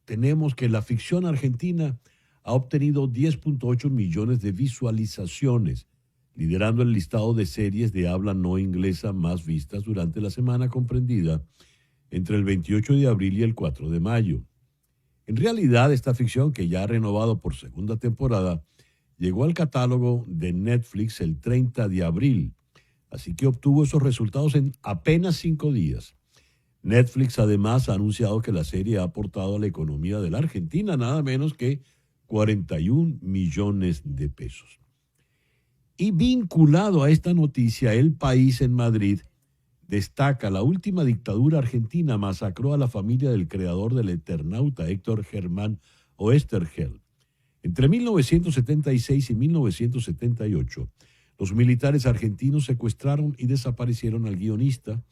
tenemos que la ficción argentina ha obtenido 10.8 millones de visualizaciones, liderando el listado de series de habla no inglesa más vistas durante la semana comprendida entre el 28 de abril y el 4 de mayo. En realidad, esta ficción, que ya ha renovado por segunda temporada, llegó al catálogo de Netflix el 30 de abril, así que obtuvo esos resultados en apenas 5 días. Netflix además ha anunciado que la serie ha aportado a la economía de la Argentina nada menos que 41 millones de pesos. Y vinculado a esta noticia, El País en Madrid destaca: la última dictadura argentina masacró a la familia del creador del Eternauta, Héctor Germán Oesterheld. Entre 1976 y 1978, Los militares argentinos secuestraron y desaparecieron al guionista,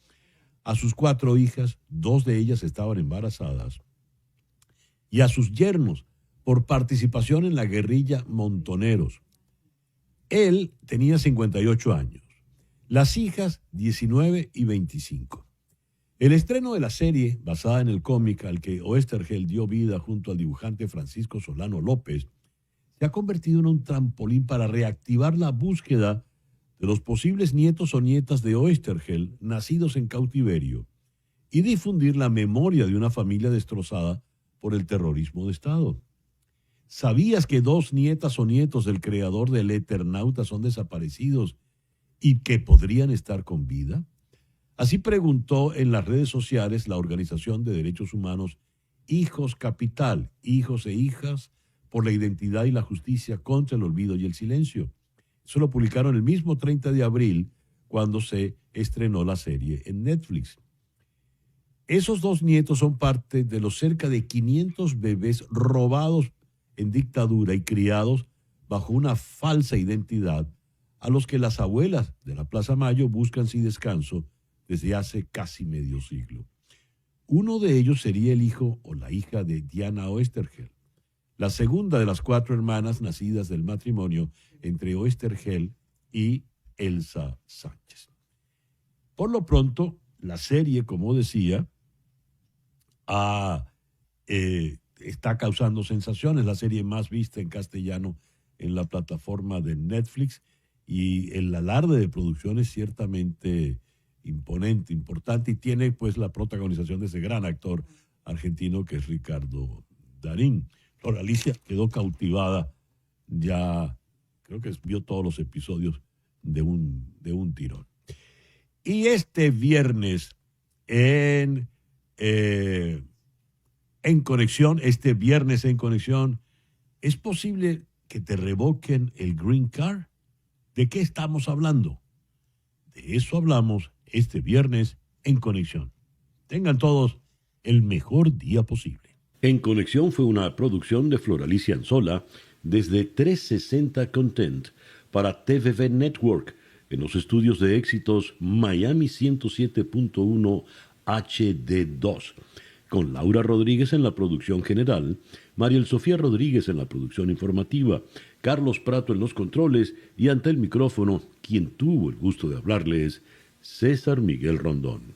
a sus 4 hijas, 2 de ellas estaban embarazadas, y a sus yernos por participación en la guerrilla Montoneros. Él tenía 58 años, las hijas 19 y 25. El estreno de la serie, basada en el cómic al que Oesterheld dio vida junto al dibujante Francisco Solano López, se ha convertido en un trampolín para reactivar la búsqueda de los posibles nietos o nietas de Oesterheld nacidos en cautiverio y difundir la memoria de una familia destrozada por el terrorismo de Estado. ¿Sabías que 2 nietas o nietos del creador del Eternauta son desaparecidos y que podrían estar con vida? Así preguntó en las redes sociales la organización de derechos humanos Hijos Capital, hijos e hijas por la identidad y la justicia contra el olvido y el silencio. Eso lo publicaron el mismo 30 de abril cuando se estrenó la serie en Netflix. Esos 2 nietos son parte de los cerca de 500 bebés robados en dictadura y criados bajo una falsa identidad a los que las abuelas de la Plaza Mayo buscan sin descanso desde hace casi medio siglo. Uno de ellos sería el hijo o la hija de Diana Oesterheld, la segunda de las 4 hermanas nacidas del matrimonio entre Oesterheld y Elsa Sánchez. Por lo pronto, la serie, como decía, está causando sensaciones, la serie más vista en castellano en la plataforma de Netflix, y el alarde de producción es ciertamente imponente, importante, y tiene pues la protagonización de ese gran actor argentino que es Ricardo Darín. Ahora, Alicia quedó cautivada, ya creo que vio todos los episodios de un tirón. Y este viernes en Conexión, ¿es posible que te revoquen el Green Card? ¿De qué estamos hablando? De eso hablamos este viernes en Conexión. Tengan todos el mejor día posible. En Conexión fue una producción de Floralicia Anzola desde 360 Content para TVV Network en los estudios de éxitos Miami 107.1 HD2, con Laura Rodríguez en la producción general, Mariel Sofía Rodríguez en la producción informativa, Carlos Prato en los controles y ante el micrófono, quien tuvo el gusto de hablarles, César Miguel Rondón.